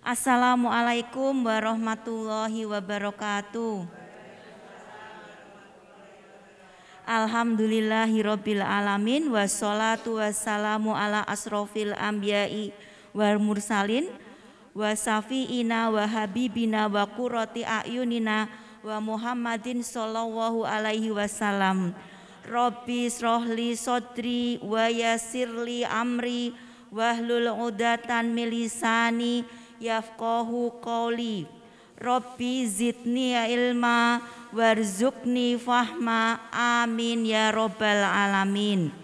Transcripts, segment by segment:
Assalamualaikum warahmatullahi wabarakatuh. Alhamdulillahirabbil alamin wassalatu wassalamu ala asrofil anbiya'i wal mursalin wa safiina wa habibina wa qurrati a'yunina wa Muhammadin sallallahu alaihi wasallam. Rabbi srohli sodri wa yassirli amri wahlul 'uqdatam min lisani yafqahu qawli. Rabbi zidni ilma warzuqni fahma, amin ya robbal alamin.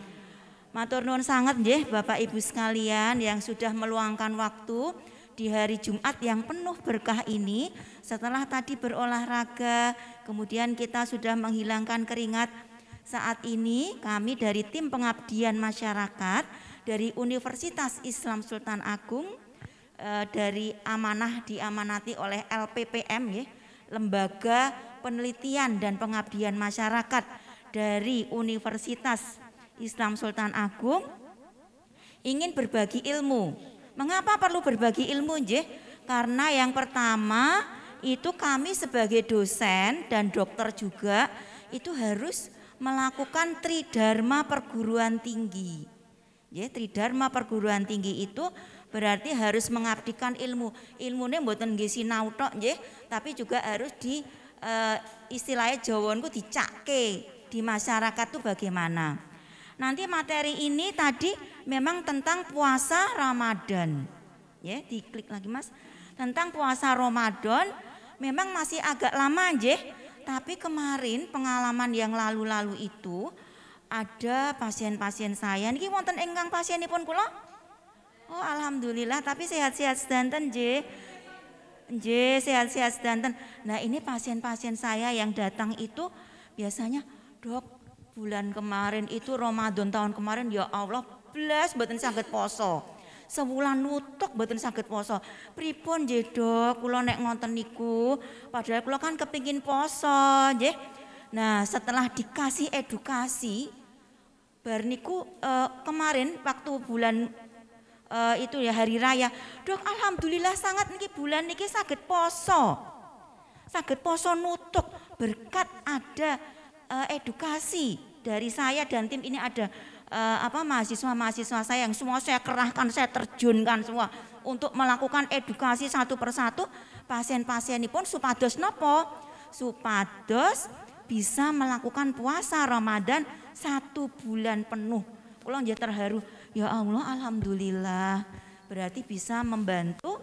Matur nuwun sanget nggih Bapak Ibu sekalian yang sudah meluangkan waktu di hari Jumat yang penuh berkah ini. Setelah tadi berolahraga, kemudian kita sudah menghilangkan keringat. Saat ini kami dari tim pengabdian masyarakat dari Universitas Islam Sultan Agung, dari amanah diamanati oleh LPPM ya, Lembaga Penelitian dan Pengabdian Masyarakat dari Universitas Islam Sultan Agung, ingin berbagi ilmu. Mengapa perlu berbagi ilmu nggih? Karena yang pertama itu kami sebagai dosen dan dokter juga itu harus melakukan tridharma perguruan tinggi. Ya, tridharma perguruan tinggi itu berarti harus mengabdikan ilmu. Ilmune mboten nggih sinau tok nggih, tapi juga harus di istilahnya Jawa niku dicakke di masyarakat tuh bagaimana. Nanti materi ini tadi memang tentang puasa Ramadan. Ya, diklik lagi Mas. Tentang puasa Ramadan memang masih agak lama nggih, tapi kemarin pengalaman yang lalu-lalu itu ada pasien-pasien saya niki wonten ingkang pasienipun kula. Oh alhamdulillah, tapi sehat-sehat sedanten nggih. Nggih, sehat-sehat sedanten. Nah, ini pasien-pasien saya yang datang itu biasanya, "Dok, bulan kemarin itu Ramadan tahun kemarin ya Allah blas mboten saged poso. Sewulan nutuk mboten saged poso. Pripun nggih, Dok? Kula nek ngonten niku, padahal kula kan kepingin poso, nggih." Nah, setelah dikasih edukasi bar niku kemarin waktu bulan itu ya hari raya, "Dok, alhamdulillah sangat niki bulan niki saged poso. Saged poso nutuk berkat ada edukasi dari saya dan tim ini, ada mahasiswa-mahasiswa saya yang semua saya kerahkan, saya terjunkan semua untuk melakukan edukasi satu persatu pasien-pasien ini pun supados nopo? Supados bisa melakukan puasa Ramadan 1 bulan penuh. Kula nggih terharu. Ya Allah, alhamdulillah. Berarti bisa membantu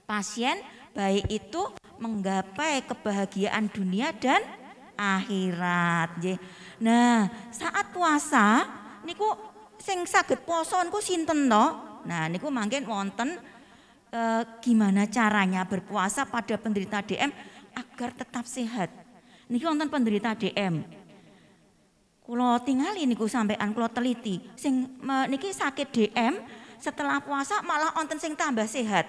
pasien baik itu menggapai kebahagiaan dunia dan akhirat. Nah, saat puasa niku sing saged poso niku sinten to? Nah, niku mangken wonten gimana caranya berpuasa pada penderita DM agar tetap sehat. Niki wonten penderita DM. Kulo tingali niku sampean kulo teliti. Sing niki sakit DM setelah puasa malah wonten sing tambah sehat.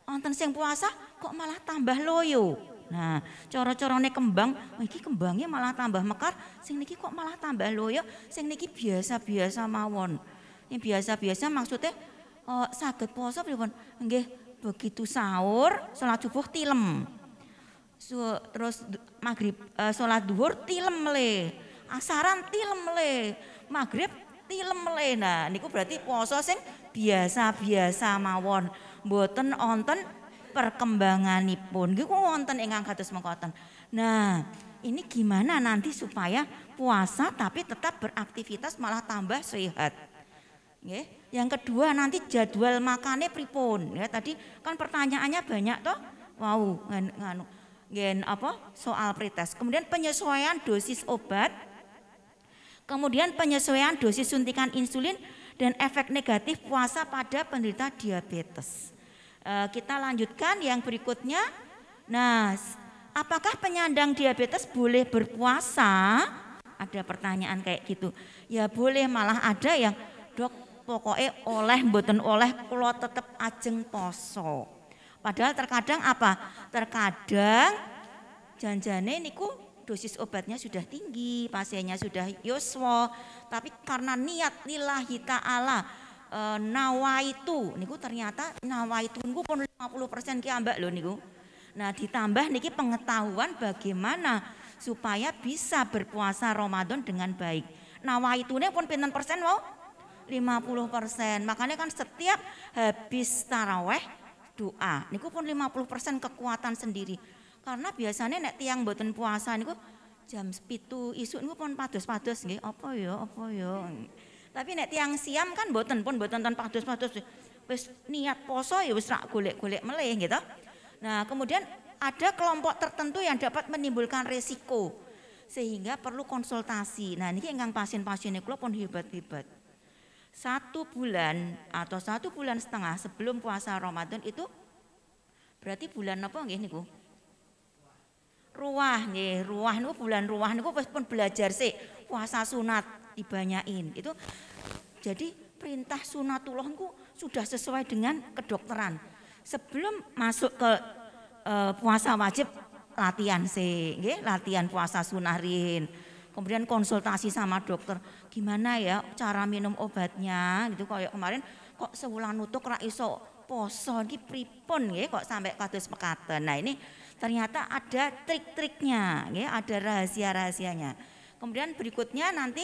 Wonten sing puasa kok malah tambah loyo. Nah, cara-carane kembang, iki kembangnya malah tambah mekar, sing niki kok malah tambah loyo, sing niki biasa-biasa mawon. Ini biasa-biasa maksudnya saged puasa pripun? Nggih, begitu sahur, salat subuh tilem. Terus maghrib salat duhur tilem le. Asaran tilem le, maghrib tilem le. Nah, niku berarti puasa sing biasa-biasa mawon, mboten wonten perkembanganipun. Niku wonten ingkang kados mekaten. Nah, ini gimana nanti supaya puasa tapi tetap beraktivitas malah tambah sehat. Nggih. Yang kedua nanti jadwal makannya pripun? Ya, tadi kan pertanyaannya banyak toh. Wow, soal pretest. Kemudian penyesuaian dosis obat. Kemudian penyesuaian dosis suntikan insulin dan efek negatif puasa pada penderita diabetes. Kita lanjutkan yang berikutnya. Nah, apakah penyandang diabetes boleh berpuasa? Ada pertanyaan kayak gitu. Ya boleh, malah ada yang, "Dok, pokoknya oleh mboten oleh kula tetep ajeng poso." Padahal terkadang apa? Terkadang janjane niku dosis obatnya sudah tinggi, pasiennya sudah yuswa, tapi karena niat lillahi ta'ala nawaitu niku ternyata nawaitu niku pun 50% ki ambak lho niku. Nah, ditambah niki pengetahuan bagaimana supaya bisa berpuasa Ramadan dengan baik. Nawaitune pun pinten persen wow? 50%. Makanya kan setiap habis taraweh doa niku pun 50% kekuatan sendiri. Karena biasanya nek tiang mboten puasa niku jam 7 isuk niku pun pados-pados nggih, apa ya. Tapi nek tiang siam kan mboten ten pados-pados. Wis niat poso ya wis rak golek-golek meleh gitu. Nah, kemudian ada kelompok tertentu yang dapat menimbulkan resiko sehingga perlu konsultasi. Nah, ini ingkang pasien-pasien kula pun hebat-hebat. 1 bulan atau 1,5 bulan sebelum puasa Ramadan itu berarti bulan apa nggih niku? Ruah nggih, ruah niku bulan ruah niku pun belajar sih puasa sunat dibanyain. Itu jadi perintah sunatullah niku sudah sesuai dengan kedokteran. Sebelum masuk ke puasa wajib latihan sih, nggih, latihan puasa sunahin. Kemudian konsultasi sama dokter, gimana ya cara minum obatnya gitu. Kayak kemarin kok sewulan nutuk ra iso poso iki pripun nggih kok sampai kados mekaten. Nah, ini ternyata ada trik-triknya nggih, ada rahasia-rahasianya. Kemudian berikutnya nanti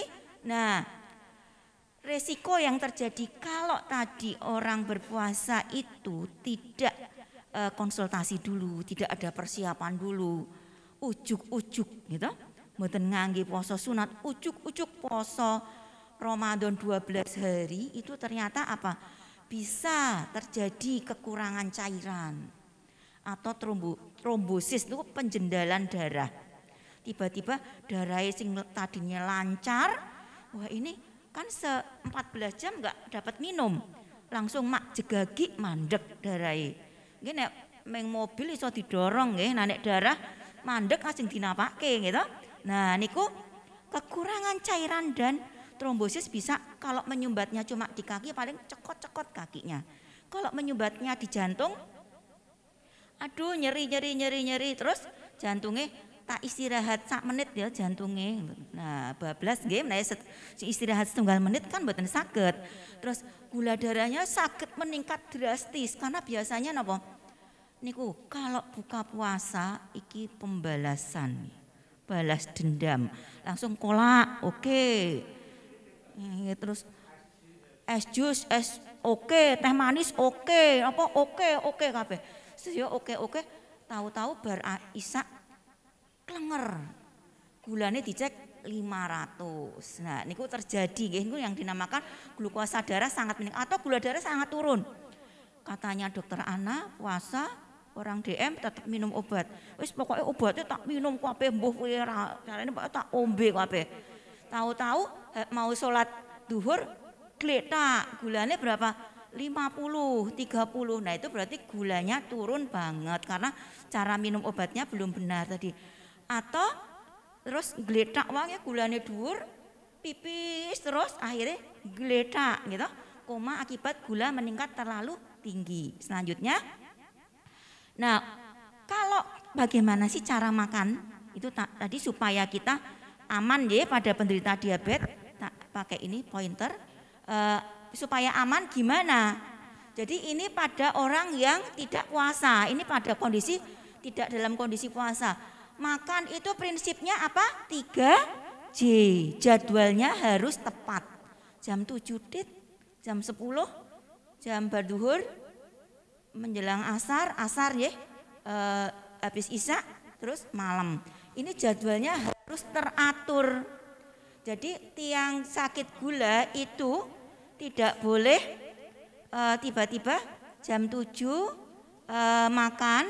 resiko yang terjadi kalau tadi orang berpuasa itu tidak konsultasi dulu, tidak ada persiapan dulu, ujuk-ujuk gitu. Mboten ngangge poso sunat, ujuk-ujuk poso Ramadan 12 hari itu ternyata apa? Bisa terjadi kekurangan cairan atau trombosis itu penjendalan darah. Tiba-tiba darahnya sing tadinya lancar, wah ini kan 14 jam enggak dapat minum. Langsung mak jegagi mandek darahnya. Nggih nek meng mobil iso didorong nggih, nek darah mandek ajeng dinapake gitu. Nah, niku kekurangan cairan dan trombosis bisa kalau menyumbatnya cuma di kaki paling cekot-cekot kakinya. Kalau menyumbatnya di jantung, aduh nyeri terus jantungnya tak istirahat 1 menit ya jantungnya. Nah, bablas nggih menawi istirahat 1 menit kan mboten saged. Terus gula darahnya sakit meningkat drastis karena biasanya napa? Niku kalau buka puasa iki pembalasan. Balas dendam, langsung kolak, oke. Terus es jus, es oke, teh manis oke, apa oke kabeh. Yo oke, tahu-tahu bar isak klenger. Gulane dicek 500. Nah, niku terjadi nggih, niku yang dinamakan glukosa darah sangat meningkat atau gula darah sangat turun. Katanya dokter Ana, puasa orang DM tetap minum obat. Wis pokoknya obatnya tak minum kabeh mbuh kowe ra carane tak ombe kabeh. Tahu-tahu mau sholat duhur gletak, gulanya berapa? 50, 30. Nah, itu berarti gulanya turun banget karena cara minum obatnya belum benar tadi. Atau terus gletak wae gulanya dhuwur, pipis terus akhirnya gletak gitu. Koma akibat gula meningkat terlalu tinggi. Selanjutnya nah, kalau bagaimana sih cara makan itu tadi supaya kita aman ya pada penderita diabetes, pakai ini pointer supaya aman gimana? Jadi ini pada orang yang tidak puasa, ini pada kondisi tidak dalam kondisi puasa. Makan itu prinsipnya apa? 3J, jadwalnya harus tepat. Jam 7 tit, jam 10, jam berduhur, menjelang asar ya, habis isya, terus malam. Ini jadwalnya harus teratur. Jadi tiang sakit gula itu tidak boleh tiba-tiba jam 7 makan,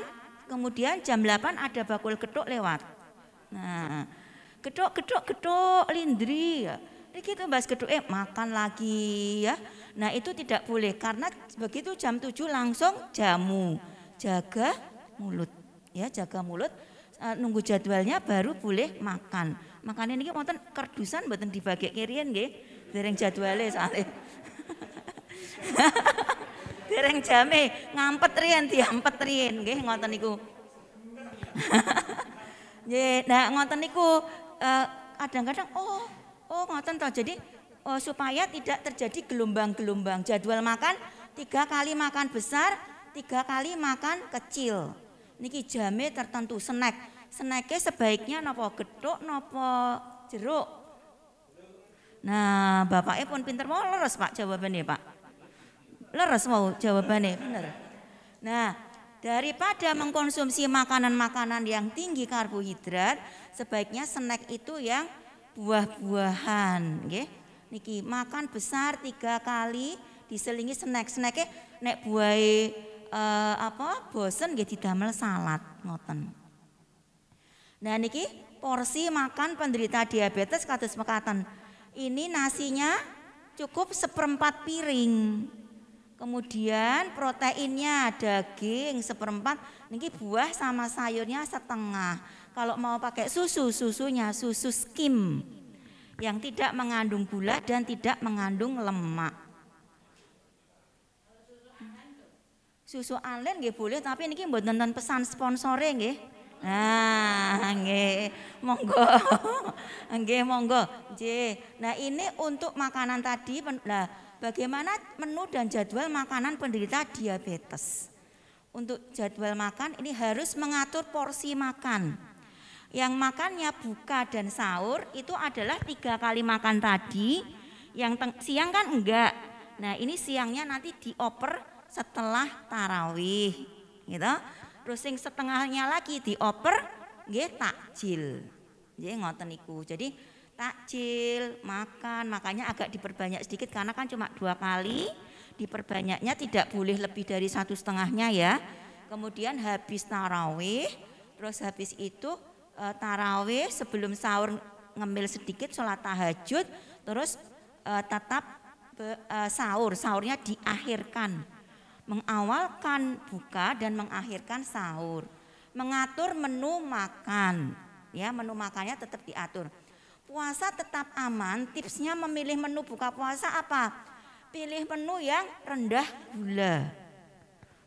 kemudian jam 8 ada bakul geduk lewat. Nah, geduk lindri ya. Kita bahas geduk makan lagi ya. Nah, itu tidak boleh karena begitu jam 7 langsung jamu. Jaga mulut ya, jaga mulut. Nunggu jadwalnya baru boleh makan. Makanya ini wonten kerdusan mboten dibagi kirian nggih. Dereng jadwale soalnya. Dereng jame ngampet riyen diampet riyen nggih ngoten niku. Nggih, nah ngoten niku kadang-kadang oh ngoten toh. Jadi supaya tidak terjadi gelombang-gelombang. Jadwal makan 3 kali makan besar, 3 kali makan kecil. Niki jame tertentu snack. Snacknya sebaiknya nopo gethuk nopo jeruk. Nah, bapaknya pun pinter mau leres Pak jawabannya Pak. Leres mau jawabannya bener. Nah, daripada mengkonsumsi makanan-makanan yang tinggi karbohidrat, sebaiknya snack itu yang buah-buahan, nggih. Niki makan besar 3 kali diselingi snack. Snacknya nek buahe bosen nggih didamel salad ngoten. Nah niki porsi makan penderita diabetes kados mekaten. Ini nasinya cukup 1/4 piring. Kemudian proteinnya daging 1/4, niki buah sama sayurnya setengah. Kalau mau pakai susunya susu skim yang tidak mengandung gula dan tidak mengandung lemak. Susu alen nggih boleh, tapi niki mboten nonton pesan sponsore nggih. Nah, nggih, monggo. Nggih, monggo. Nggih. Nah, ini untuk makanan tadi. Nah, bagaimana menu dan jadwal makanan penderita diabetes? Untuk jadwal makan ini harus mengatur porsi makan. Yang makannya buka dan sahur itu adalah 3 kali makan tadi. Yang siang kan enggak. Nah, ini siangnya nanti dioper setelah tarawih, gitu. Terus yang setengahnya lagi dioper nggih takjil. Nggih ngoten niku. Jadi takjil, makan, makanya agak diperbanyak sedikit karena kan cuma 2 kali. Diperbanyaknya tidak boleh lebih dari 1/2-nya ya. Kemudian habis tarawih, terus habis itu tarawih sebelum sahur ngemil sedikit sholat tahajud, terus tetap sahurnya diakhirkan. Mengawalkan buka dan mengakhirkan sahur. Mengatur menu makan, ya menu makannya tetap diatur. Puasa tetap aman, tipsnya memilih menu buka puasa apa? Pilih menu yang rendah gula.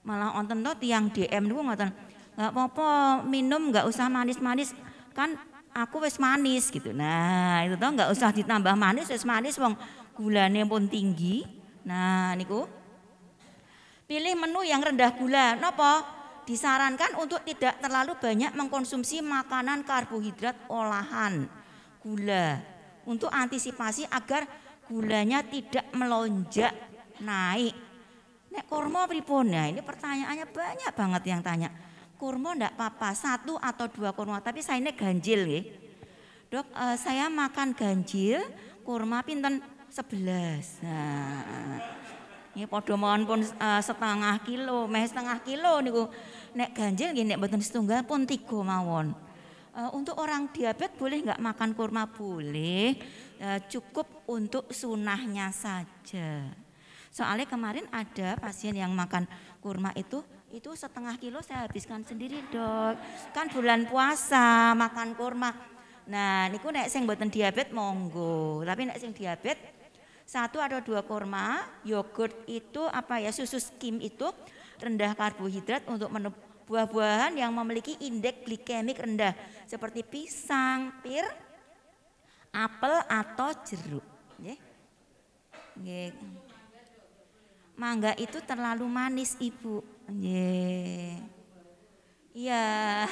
Malah wonten to tiyang DM niku ngoten, nggak apa-apa minum nggak usah manis-manis, kan aku wis manis gitu. Nah itu toh nggak usah ditambah manis, wis manis wong gulanya pun tinggi. Nah niku pilih menu yang rendah gula. Napa? Disarankan untuk tidak terlalu banyak mengkonsumsi makanan karbohidrat olahan gula untuk antisipasi agar gulanya tidak melonjak naik. Nek kurma pripun? Nah, ini pertanyaannya banyak banget yang tanya. Kurma ndak apa-apa, 1 atau 2 kurma, tapi saya ini ganjil nggih. Dok, saya makan ganjil, kurma pinten 11. Nah, ini padha mawon pun setengah kilo, meh setengah kilo niku. Nek ganjil nggih nek mboten setunggal pun 3 mawon. Untuk orang diabetes boleh nggak makan kurma? Boleh, cukup untuk sunahnya saja. Soalnya kemarin ada pasien yang makan kurma itu setengah kilo saya habiskan sendiri dok. Kan bulan puasa makan kurma. Nah niku nek sing mboten diabetes monggo, tapi nek sing diabetes 1 atau 2 kurma, yogurt itu susu skim itu rendah karbohidrat untuk menu buah-buahan yang memiliki indeks glikemik rendah seperti pisang, pir, apel atau jeruk. Nggih. Mangga itu terlalu manis Ibu. Nggih. Iya.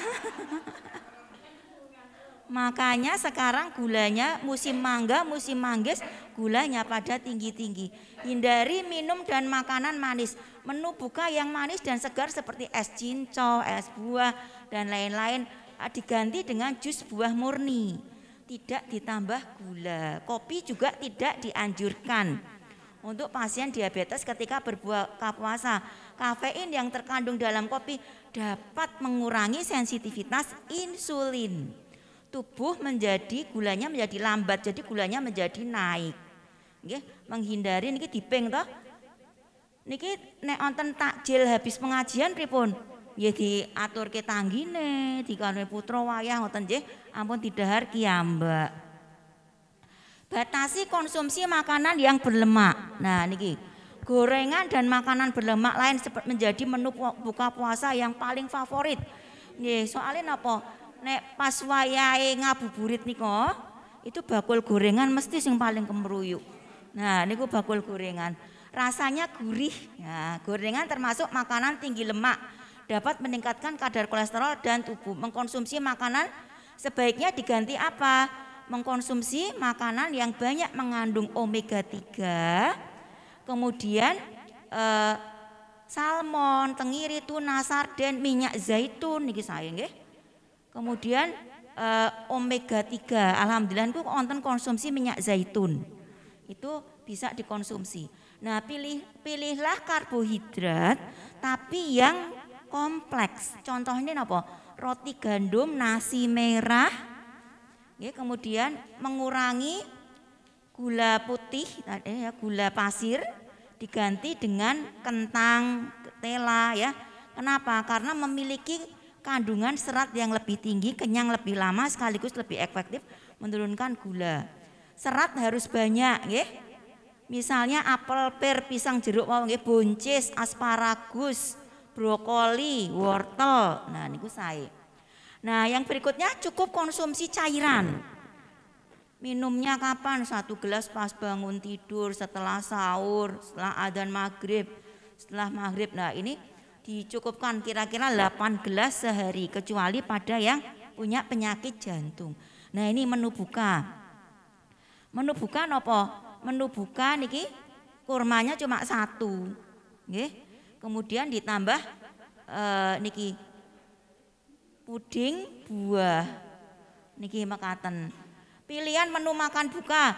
Makanya sekarang gulanya musim mangga, musim manggis gulanya pada tinggi-tinggi. Hindari minum dan makanan manis. Menu buka yang manis dan segar seperti es cincau, es buah dan lain-lain diganti dengan jus buah murni. Tidak ditambah gula. Kopi juga tidak dianjurkan untuk pasien diabetes ketika berbuka puasa. Kafein yang terkandung dalam kopi dapat mengurangi sensitivitas insulin. Tubuh gulanya menjadi lambat, jadi gulanya menjadi naik. Nggih, menghindari niki diping toh. Niki nek wonten takjil habis pengajian pripun? Nggih diaturke tanggine, dikane putra wayah ngoten nggih, ampun didhahar kiyambak. Batasi konsumsi makanan yang berlemak. Nah niki gorengan dan makanan berlemak lain menjadi menu buka puasa yang paling favorit. Nggih, soalnya napa? Nek pas wayahe ngabuburit niko, itu bakul gorengan mesti sing paling kemruyuk. Nah, niku bakul gorengan. Rasanya gurih. Nah, gorengan termasuk makanan tinggi lemak, dapat meningkatkan kadar kolesterol dan tubuh. Mengkonsumsi makanan sebaiknya diganti apa? Mengkonsumsi makanan yang banyak mengandung omega 3, kemudian salmon, tenggiri, tuna, sarden, minyak zaitun niki saya nggih. Kemudian omega 3, alhamdulillah niku wonten konsumsi minyak zaitun. Itu bisa dikonsumsi. Nah, pilihlah karbohidrat tapi yang kompleks. Contohnya apa? Roti gandum, nasi merah. Ya, kemudian mengurangi gula putih, gula pasir, diganti dengan kentang, ketela ya. Kenapa? Karena memiliki kandungan serat yang lebih tinggi, kenyang lebih lama, sekaligus lebih efektif menurunkan gula. Serat harus banyak, ya. Misalnya apel, pir, pisang, jeruk, buncis, asparagus, brokoli, wortel. Nah, niku sae. Nah, yang berikutnya cukup konsumsi cairan. Minumnya kapan? 1 gelas pas bangun tidur, setelah sahur, setelah adzan maghrib, setelah maghrib. Nah, ini dicukupkan kira-kira 8 gelas sehari, kecuali pada yang punya penyakit jantung. Nah, ini menu buka. Menu buka nopo? Menu buka niki kurmanya cuma 1, nggih. Kemudian ditambah niki puding buah niki mekaten. Pilihan menu makan buka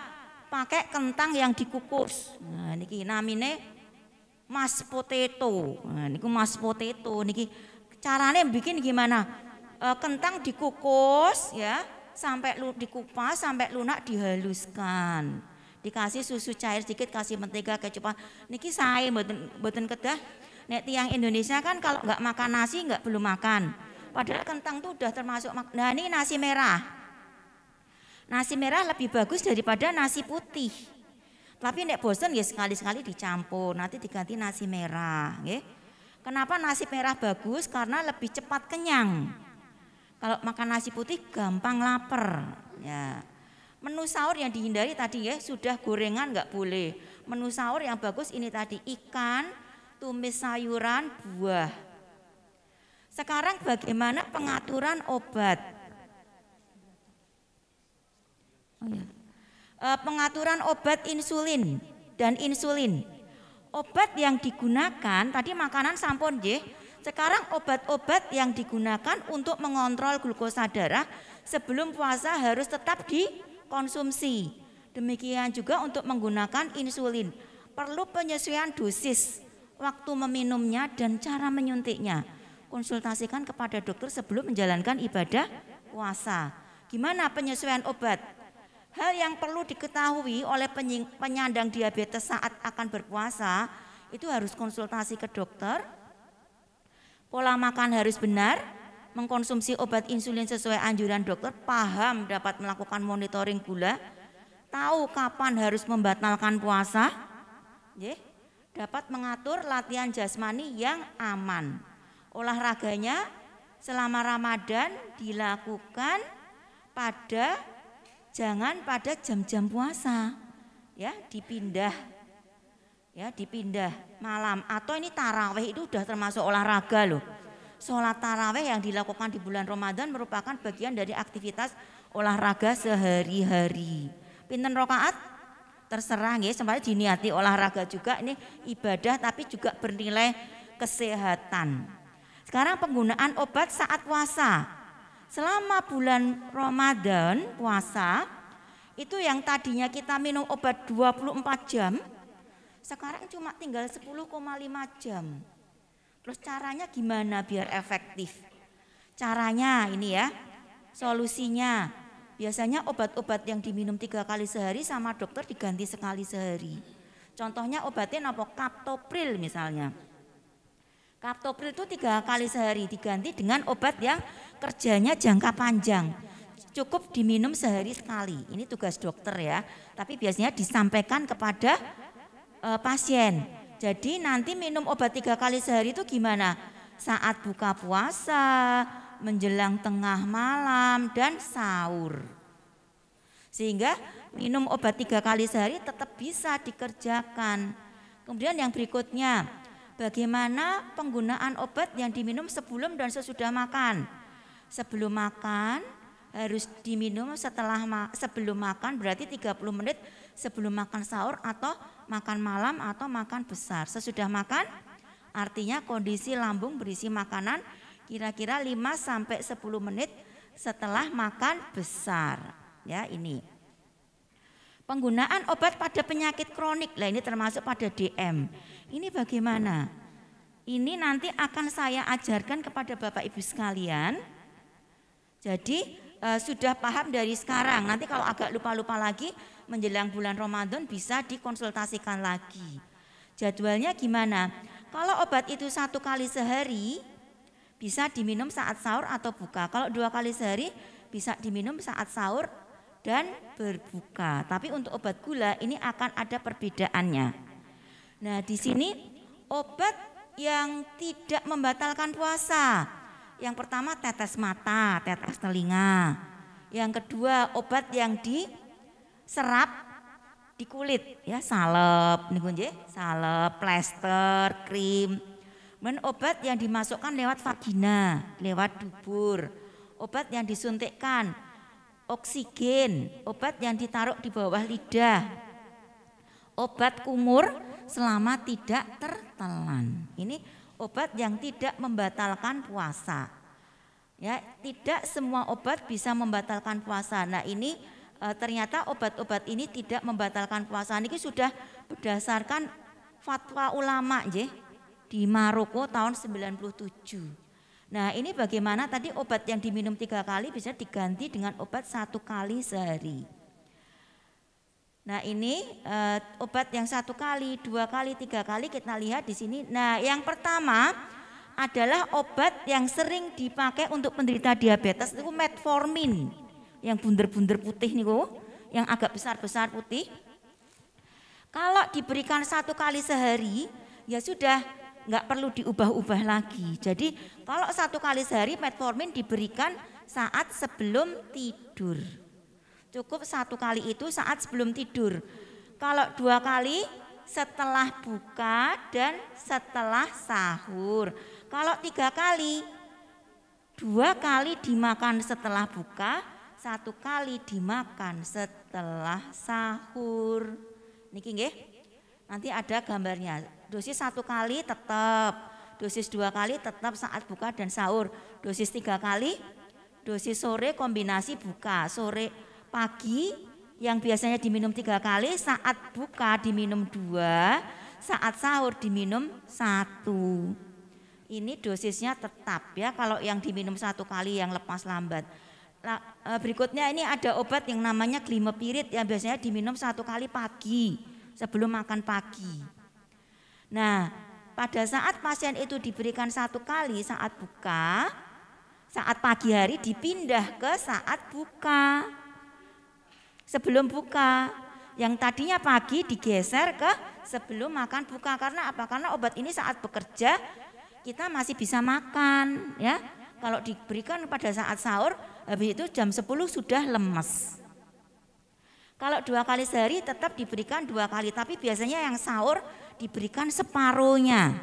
pakai kentang yang dikukus. Nah, niki namine mashed potato. Nah, niku mashed potato niki caranya bikin gimana? Kentang dikukus ya, sampai dikupas sampai lunak, dihaluskan. Dikasih susu cair sedikit, kasih mentega, kecupan. Niki saya mboten kedah. Nek tiang Indonesia kan kalau nggak makan nasi nggak belum makan. Padahal kentang tuh udah termasuk. Nah, ini nasi merah. Nasi merah lebih bagus daripada nasi putih. Tapi nek bosen ya sekali-sekali dicampur, nanti diganti nasi merah. Ya. Kenapa nasi merah bagus? Karena lebih cepat kenyang. Kalau makan nasi putih gampang lapar. Ya. Menu sahur yang dihindari tadi ya, sudah gorengan nggak boleh. Menu sahur yang bagus ini tadi ikan, tumis sayuran, buah. Sekarang bagaimana pengaturan obat? Pengaturan obat insulin dan insulin. Obat yang digunakan tadi makanan sampun nggih. Sekarang obat-obat yang digunakan untuk mengontrol glukosa darah sebelum puasa harus tetap dikonsumsi. Demikian juga untuk menggunakan insulin. Perlu penyesuaian dosis, waktu meminumnya dan cara menyuntiknya. Konsultasikan kepada dokter sebelum menjalankan ibadah puasa. Gimana penyesuaian obat? Hal yang perlu diketahui oleh penyandang diabetes saat akan berpuasa itu harus konsultasi ke dokter. Pola makan harus benar, mengkonsumsi obat insulin sesuai anjuran dokter, paham dapat melakukan monitoring gula, tahu kapan harus membatalkan puasa, dapat mengatur latihan jasmani yang aman. Olahraganya selama Ramadan dilakukan jangan pada jam-jam puasa, ya dipindah malam, atau ini tarawih itu sudah termasuk olahraga loh. Sholat tarawih yang dilakukan di bulan Ramadan merupakan bagian dari aktivitas olahraga sehari-hari. Pinten rakaat? Terserah nggih, sampai diniati olahraga juga, ini ibadah tapi juga bernilai kesehatan. Sekarang penggunaan obat saat puasa. Selama bulan Ramadan puasa itu yang tadinya kita minum obat 24 jam, sekarang cuma tinggal 10,5 jam. Terus caranya gimana biar efektif? Caranya ini ya, solusinya biasanya obat-obat yang diminum 3 kali sehari sama dokter diganti sekali sehari. Contohnya obatnya apa? Captopril misalnya. Captopril itu 3 kali sehari diganti dengan obat yang kerjanya jangka panjang. Cukup diminum sehari sekali. Ini tugas dokter ya. Tapi biasanya disampaikan kepada pasien. Jadi nanti minum obat 3 kali sehari itu gimana? Saat buka puasa, menjelang tengah malam dan sahur. Sehingga minum obat 3 kali sehari tetap bisa dikerjakan. Kemudian yang berikutnya, bagaimana penggunaan obat yang diminum sebelum dan sesudah makan. Sebelum makan harus diminum sebelum makan, berarti 30 menit sebelum makan sahur atau makan malam atau makan besar. Sesudah makan artinya kondisi lambung berisi makanan kira-kira 5-10 menit setelah makan besar. Ya, ini. Penggunaan obat pada penyakit kronik, lah ini termasuk pada DM. Ini bagaimana? Ini nanti akan saya ajarkan kepada Bapak Ibu sekalian. Jadi sudah paham dari sekarang. Nanti kalau agak lupa-lupa lagi menjelang bulan Ramadan bisa dikonsultasikan lagi. Jadwalnya gimana? Kalau obat itu 1 kali sehari bisa diminum saat sahur atau buka. Kalau 2 kali sehari bisa diminum saat sahur dan berbuka. Tapi untuk obat gula ini akan ada perbedaannya. Nah, di sini obat yang tidak membatalkan puasa. Yang pertama tetes mata, tetes telinga. Yang kedua obat yang diserap di kulit, ya salep, niku nggih, salep, plester, krim. Dan obat yang dimasukkan lewat vagina, lewat dubur. Obat yang disuntikkan, oksigen, obat yang ditaruh di bawah lidah, obat kumur selama tidak tertelan. Ini obat yang tidak membatalkan puasa. Ya, tidak semua obat bisa membatalkan puasa. Nah, ini ternyata obat-obat ini tidak membatalkan puasa. Ini sudah berdasarkan fatwa ulama di Maroko tahun 97. Nah, ini bagaimana tadi obat yang diminum 3 kali bisa diganti dengan obat 1 kali sehari. Nah, ini obat yang 1 kali, 2 kali, 3 kali kita lihat di sini. Nah, yang pertama adalah obat yang sering dipakai untuk penderita diabetes itu metformin. Yang bunder-bunder putih niku, yang agak besar-besar putih. Kalau diberikan 1 kali sehari, ya sudah nggak perlu diubah-ubah lagi. Jadi kalau 1 kali sehari metformin diberikan saat sebelum tidur. Cukup 1 kali itu saat sebelum tidur. Kalau 2 kali setelah buka dan setelah sahur. Kalau 3 kali, 2 kali dimakan setelah buka, 1 kali dimakan setelah sahur. Niki nggih. Nanti ada gambarnya. Dosis 1 kali tetap, dosis 2 kali tetap saat buka dan sahur. Dosis 3 kali, dosis sore kombinasi buka, sore pagi yang biasanya diminum 3 kali, saat buka diminum 2, saat sahur diminum 1. Ini dosisnya tetap ya, kalau yang diminum 1 kali yang lepas lambat. Nah, berikutnya ini ada obat yang namanya glimepirid yang biasanya diminum 1 kali pagi sebelum makan pagi. Nah, pada saat pasien itu diberikan 1 kali saat buka, saat pagi hari dipindah ke saat buka. Sebelum buka, yang tadinya pagi digeser ke sebelum makan buka. Karena apa? Karena obat ini saat bekerja kita masih bisa makan ya. Kalau diberikan pada saat sahur, habis itu jam 10 sudah lemes. Kalau 2 kali sehari tetap diberikan 2 kali, tapi biasanya yang sahur diberikan separuhnya.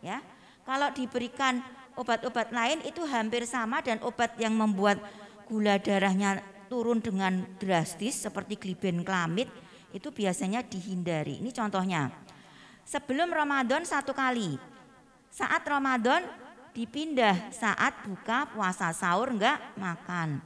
Ya. Kalau diberikan obat-obat lain itu hampir sama, dan obat yang membuat gula darahnya turun dengan drastis seperti glibenclamid itu biasanya dihindari. Ini contohnya. Sebelum Ramadan 1 kali. Saat Ramadan dipindah saat buka puasa, sahur enggak makan.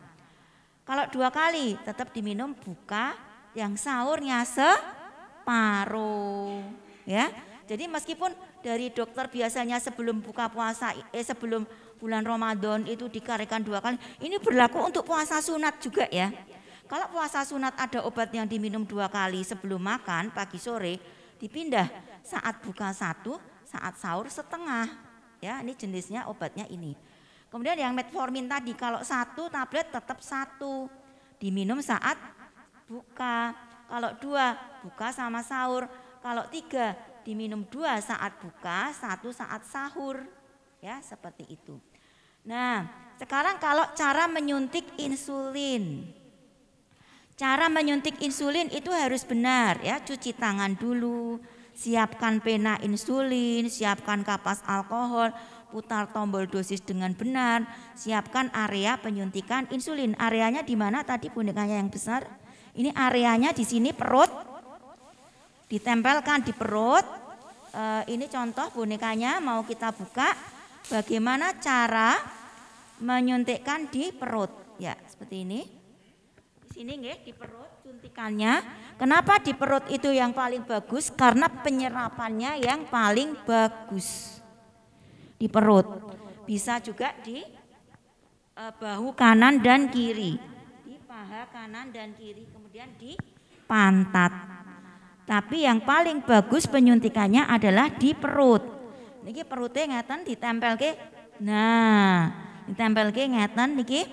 Kalau 2 kali tetap diminum buka, yang sahurnya separuh ya. Jadi meskipun dari dokter biasanya sebelum buka puasa sebelum bulan Ramadan itu dikarikan 2 kali, ini berlaku untuk puasa sunat juga ya. Kalau puasa sunat ada obat yang diminum 2 kali sebelum makan pagi sore, dipindah saat buka 1, saat sahur setengah. Ya, ini jenisnya obatnya ini. Kemudian yang metformin tadi, kalau 1 tablet tetap 1 diminum saat buka. Kalau 2 buka sama sahur. Kalau 3 diminum 2 saat buka, 1 saat sahur. Ya, seperti itu. Nah, sekarang kalau cara menyuntik insulin. Cara menyuntik insulin itu harus benar ya, cuci tangan dulu, siapkan pena insulin, siapkan kapas alkohol, putar tombol dosis dengan benar, siapkan area penyuntikan insulin. Areanya di mana tadi bonekanya yang besar? Ini areanya di sini perut, ditempelkan di perut. Ini contoh bonekanya mau kita buka. Bagaimana cara menyuntikkan di perut? Ya, seperti ini. Di sini nggih di perut suntikannya. Kenapa di perut itu yang paling bagus? Karena penyerapannya yang paling bagus. Di perut. Bisa juga di bahu kanan dan kiri. Di paha kanan dan kiri, kemudian di pantat. Tapi yang paling bagus penyuntikannya adalah di perut. Niki perutnya ngeten ditempelke. Nah, ditempelke ngeten niki.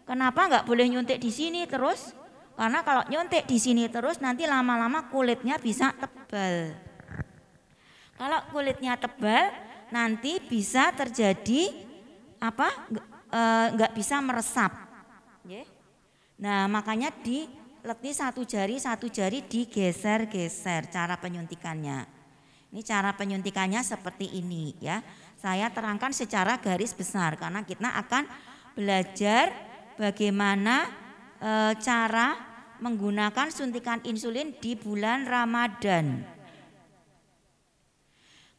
Kenapa nggak boleh nyuntik di sini terus? Karena kalau nyuntik di sini terus nanti lama-lama kulitnya bisa tebal. Kalau kulitnya tebal nanti bisa terjadi apa? Nggak bisa meresap. Nah makanya dileti satu jari digeser-geser cara penyuntikannya. Ini cara penyuntikannya seperti ini ya. Saya terangkan secara garis besar karena kita akan belajar bagaimana cara menggunakan suntikan insulin di bulan Ramadan.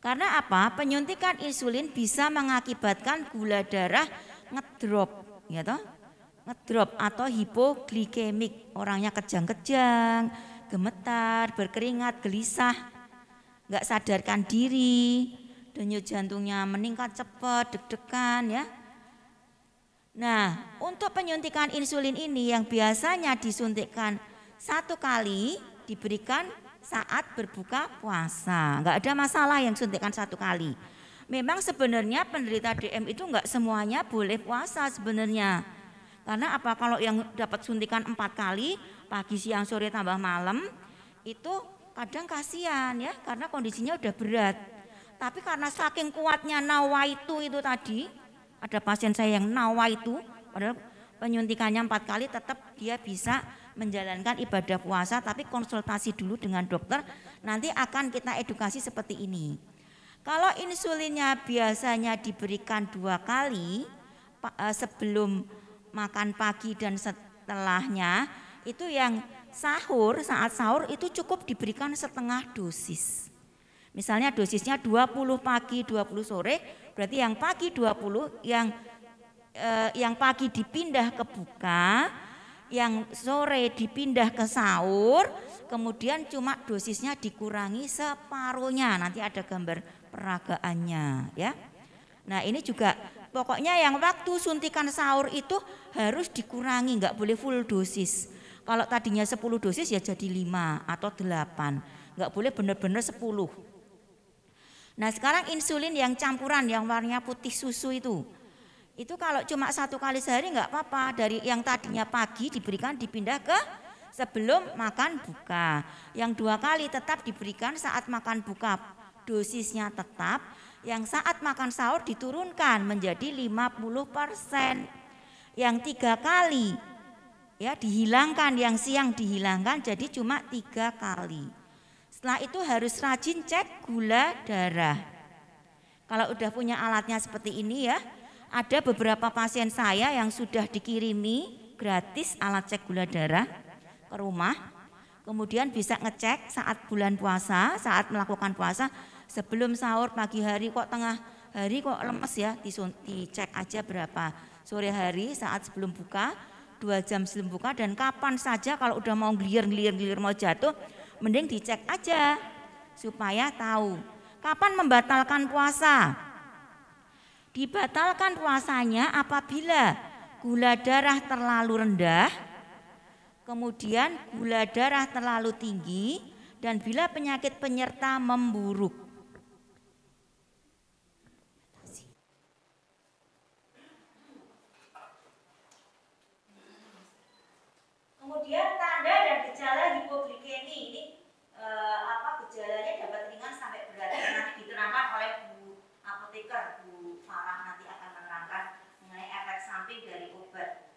Karena apa? Penyuntikan insulin bisa mengakibatkan gula darah ngedrop, ya toh? Ngedrop atau hipoglikemik. Orangnya kejang-kejang, gemetar, berkeringat, gelisah, nggak sadarkan diri, denyut jantungnya meningkat cepat, deg-degan ya. Nah, untuk penyuntikan insulin ini yang biasanya disuntikkan 1 kali diberikan saat berbuka puasa. Enggak ada masalah yang suntikan 1 kali. Memang sebenarnya penderita DM itu enggak semuanya boleh puasa sebenarnya. Karena apa? Kalau yang dapat suntikan 4 kali, pagi, siang, sore tambah malam, itu kadang kasihan ya, karena kondisinya udah berat. Tapi karena saking kuatnya nawaitu itu tadi, ada pasien saya yang nawaitu, padahal penyuntikannya 4 kali tetap dia bisa menjalankan ibadah puasa, tapi konsultasi dulu dengan dokter, nanti akan kita edukasi seperti ini. Kalau insulinnya biasanya diberikan 2 kali sebelum makan pagi dan setelahnya, itu yang sahur, saat sahur itu cukup diberikan setengah dosis. Misalnya dosisnya 20 pagi, 20 sore, berarti yang pagi 20, yang pagi dipindah ke buka, yang sore dipindah ke sahur, kemudian cuma dosisnya dikurangi separuhnya. Nanti ada gambar peragaannya ya. Nah ini juga pokoknya yang waktu suntikan sahur itu harus dikurangi, nggak boleh full dosis. Kalau tadinya 10 dosis ya jadi 5 atau 8, nggak boleh benar-benar 10. Nah sekarang insulin yang campuran yang warnanya putih susu itu kalau cuma 1 kali sehari nggak apa-apa. Dari yang tadinya pagi diberikan dipindah ke sebelum makan buka. Yang 2 kali tetap diberikan saat makan buka, dosisnya tetap. Yang saat makan sahur diturunkan menjadi 50%. Yang 3 kali ya dihilangkan, yang siang dihilangkan jadi cuma 3 kali. Setelah itu harus rajin cek gula darah. Kalau udah punya alatnya seperti ini ya, ada beberapa pasien saya yang sudah dikirimi gratis alat cek gula darah ke rumah. Kemudian bisa ngecek saat bulan puasa, saat melakukan puasa, sebelum sahur, pagi hari kok tengah hari kok lemes ya, dicek aja berapa. Sore hari saat sebelum buka, 2 jam sebelum buka, dan kapan saja kalau udah mau gelir mau jatuh, mending dicek aja supaya tahu. Kapan membatalkan puasa? Dibatalkan puasanya apabila gula darah terlalu rendah, kemudian gula darah terlalu tinggi, dan bila penyakit penyerta memburuk. Kemudian tanda dan gejala hipoglikemi ini gejalanya dapat ringan sampai berat. Nanti diterangkan oleh Bu apoteker, Bu Farah nanti akan menerangkan mengenai efek samping dari obat.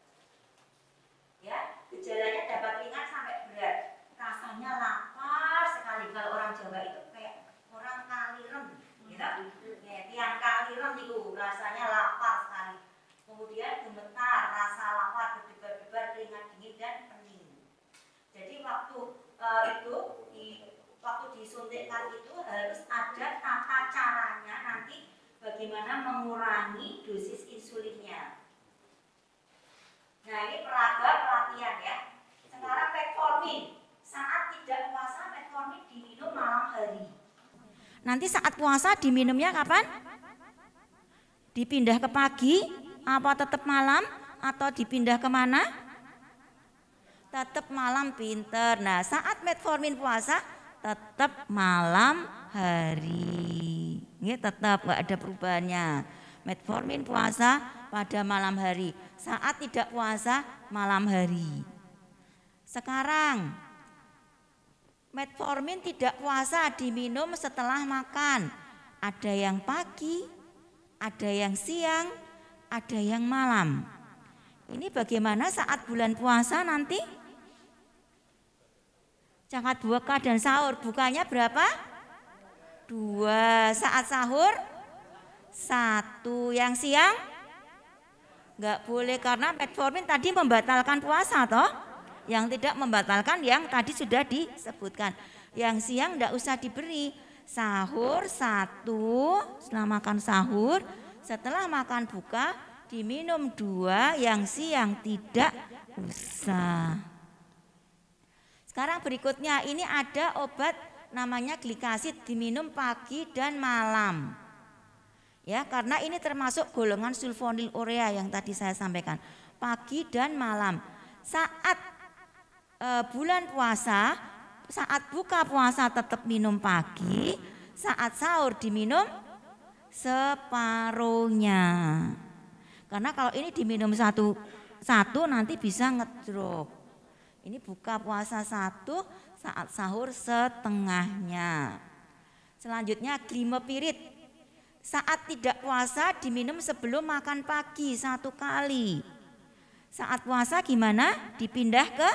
Ya, gejalanya dapat ringan mengurangi dosis insulinnya. Nah, ini pelatihan ya. Sekarang metformin. Saat tidak puasa, metformin diminum malam hari. Nanti saat puasa diminumnya kapan? Dipindah ke pagi, apa tetap malam, atau dipindah kemana? Tetap malam, pinter. Nah, saat metformin puasa, tetap malam hari. Ini tetap nggak ada perubahannya. Metformin puasa pada malam hari. Saat tidak puasa, malam hari. Sekarang, metformin tidak puasa diminum setelah makan. Ada yang pagi, ada yang siang, ada yang malam. Ini bagaimana saat bulan puasa nanti? Saat buka dan sahur, bukanya berapa? 2. Saat sahur 1. Yang siang? Enggak boleh karena metformin tadi membatalkan puasa toh. Yang tidak membatalkan yang tadi sudah disebutkan. Yang siang enggak usah diberi. Sahur 1, setelah makan sahur, setelah makan buka diminum 2, yang siang tidak usah. Sekarang berikutnya ini ada obat namanya glikasid diminum pagi dan malam. Ya, karena ini termasuk golongan sulfonylurea yang tadi saya sampaikan. Pagi dan malam. Saat bulan puasa, saat buka puasa tetap minum pagi, saat sahur diminum separuhnya. Karena kalau ini diminum satu nanti bisa ngedrop. Ini buka puasa 1, saat sahur setengahnya. Selanjutnya glimepirid. Saat tidak puasa diminum sebelum makan pagi 1 kali. Saat puasa gimana? Dipindah ke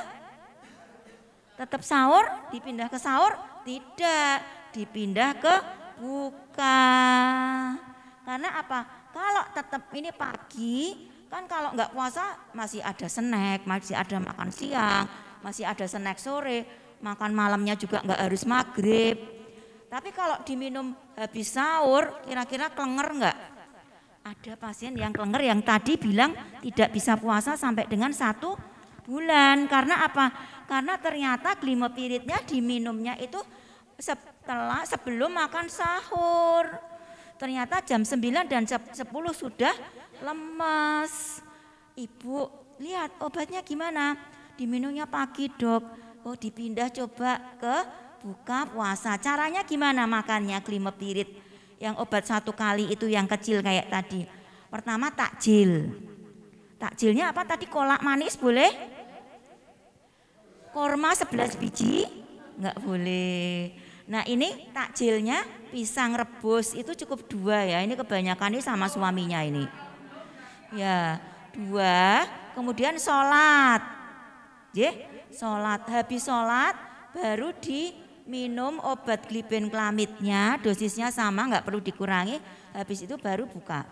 tetap sahur? Dipindah ke sahur? Tidak, dipindah ke buka. Karena apa? Kalau tetap ini pagi, kan kalau nggak puasa masih ada snack, masih ada makan siang, masih ada snack sore, makan malamnya juga nggak harus maghrib. Tapi kalau diminum habis sahur, kira-kira klenger nggak? Ada pasien yang klenger yang tadi bilang tidak bisa puasa sampai dengan 1 bulan. Karena apa? Karena ternyata glimepiridnya diminumnya itu sebelum makan sahur. Ternyata jam 9 dan jam 10 sudah lemas. Ibu lihat obatnya gimana? Diminumnya pagi dok. Oh dipindah coba ke buka puasa. Caranya gimana makannya glimepirid? Yang obat 1 kali itu yang kecil kayak tadi. Pertama takjil. Takjilnya apa tadi? Kolak manis boleh? Korma 11 biji? Enggak boleh. Nah ini takjilnya pisang rebus itu cukup 2 ya. Ini kebanyakan ini sama suaminya ini. Ya 2. Kemudian sholat. Sholat. Habis sholat baru diminum obat glibenclamidnya. Dosisnya sama nggak perlu dikurangi. Habis itu baru buka.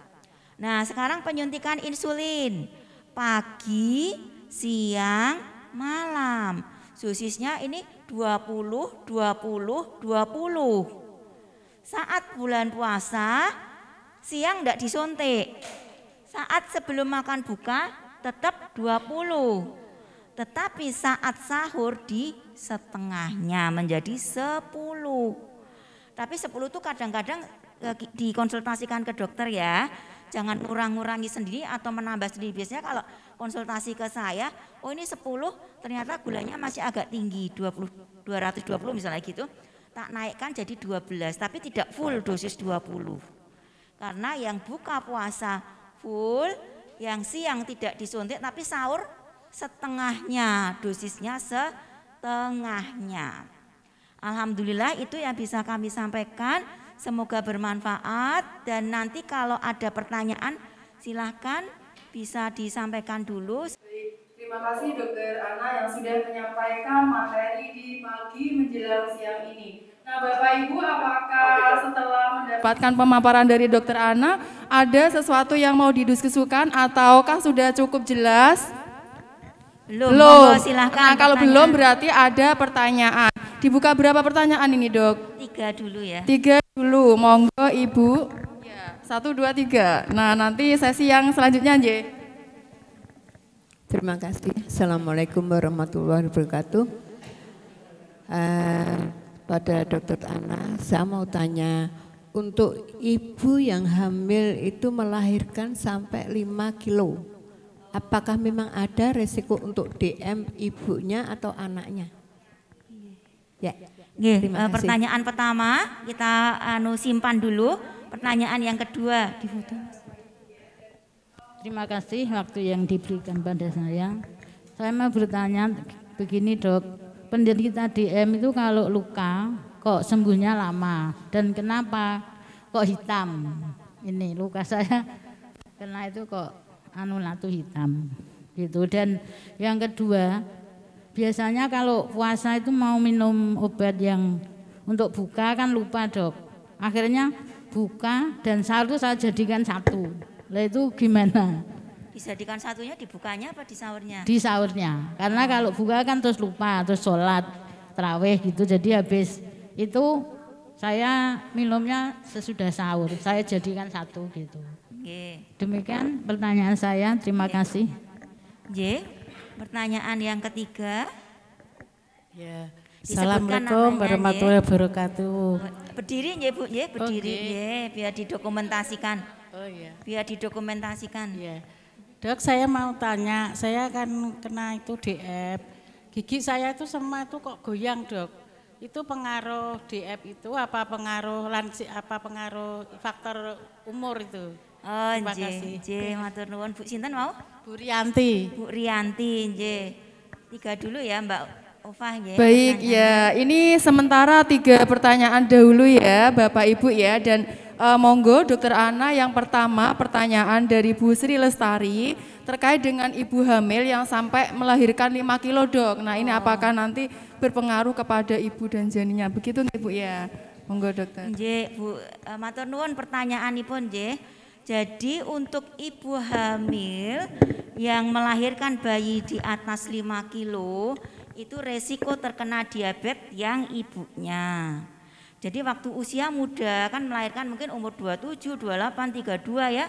Nah sekarang penyuntikan insulin. Pagi, siang, malam. Dosisnya ini 20, 20, 20. Saat bulan puasa, siang enggak disuntik. Saat sebelum makan buka tetap 20. Tetapi saat sahur di setengahnya menjadi 10. Tapi 10 itu kadang-kadang dikonsultasikan ke dokter ya. Jangan kurang-kurangi sendiri atau menambah sendiri. Biasanya kalau konsultasi ke saya, oh ini 10 ternyata gulanya masih agak tinggi, 220 misalnya gitu. Tak naikkan jadi 12, tapi tidak full dosis 20. Karena yang buka puasa full, yang siang tidak disuntik tapi sahur setengahnya, dosisnya setengahnya. Alhamdulillah itu yang bisa kami sampaikan. Semoga bermanfaat dan nanti kalau ada pertanyaan silahkan bisa disampaikan dulu. Terima kasih Dokter Ana yang sudah menyampaikan materi di pagi menjelang siang ini. Nah Bapak Ibu, apakah setelah mendapatkan pemaparan dari Dokter Ana ada sesuatu yang mau didiskusikan ataukah sudah cukup jelas? Belum. Silahkan. Nah kalau belum berarti ada pertanyaan. Dibuka berapa pertanyaan ini dok? 3 dulu ya. 3 dulu, monggo Ibu. Ya, 1, 2, 3. Nah, nanti sesi yang selanjutnya, J. Terima kasih. Assalamualaikum warahmatullahi wabarakatuh. Pada Dokter Ana, saya mau tanya, untuk ibu yang hamil itu melahirkan sampai 5 kilo, apakah memang ada resiko untuk DM ibunya atau anaknya? Ya. Pertanyaan pertama kita simpan dulu. Pertanyaan yang kedua difoto. Terima kasih waktu yang diberikan pada saya. Saya mau bertanya begini, Dok. Penderita DM itu kalau luka kok sembuhnya lama, dan kenapa kok hitam? Ini luka saya kena itu kok latu hitam gitu. Dan yang kedua, biasanya kalau puasa itu mau minum obat yang untuk buka kan lupa, Dok. Akhirnya buka dan sahur itu saya jadikan satu. Lah itu gimana? Dijadikan satunya dibukanya apa di sahurnya? Di sahurnya. Karena kalau buka kan terus lupa, terus sholat, tarawih gitu. Jadi habis itu saya minumnya sesudah sahur. Saya jadikan satu gitu. Demikian pertanyaan saya. Terima kasih. J. Pertanyaan yang ketiga. Ya. Assalamualaikum warahmatullahi wabarakatuh. Berdiri ya Bu, ya berdiri ya, biar didokumentasikan. Oh iya. Biar didokumentasikan. Iya. Dok, saya mau tanya, saya kan kena itu DF. Gigi saya itu semua itu kok goyang, Dok. Itu pengaruh DF itu apa pengaruh apa pengaruh faktor umur itu? Oh, terima kasih. Matur nuwun. Bu sinten mau? Bu Rianti. Bu Rianti, nggih. 3 dulu ya, Mbak Ova ya. Baik ya, ini sementara 3 pertanyaan dahulu ya Bapak Ibu ya, dan monggo Dokter Ana yang pertama pertanyaan dari Bu Sri Lestari terkait dengan ibu hamil yang sampai melahirkan 5 kilo, Dok. Nah ini apakah nanti berpengaruh kepada ibu dan janinnya, begitu nih Bu ya? Monggo Dokter. Nggih Bu, matur nuwun pertanyaanipun nggih. Jadi untuk ibu hamil yang melahirkan bayi di atas 5 kilo itu resiko terkena diabetes yang ibunya. Jadi waktu usia muda kan melahirkan mungkin umur 27, 28, 32 ya.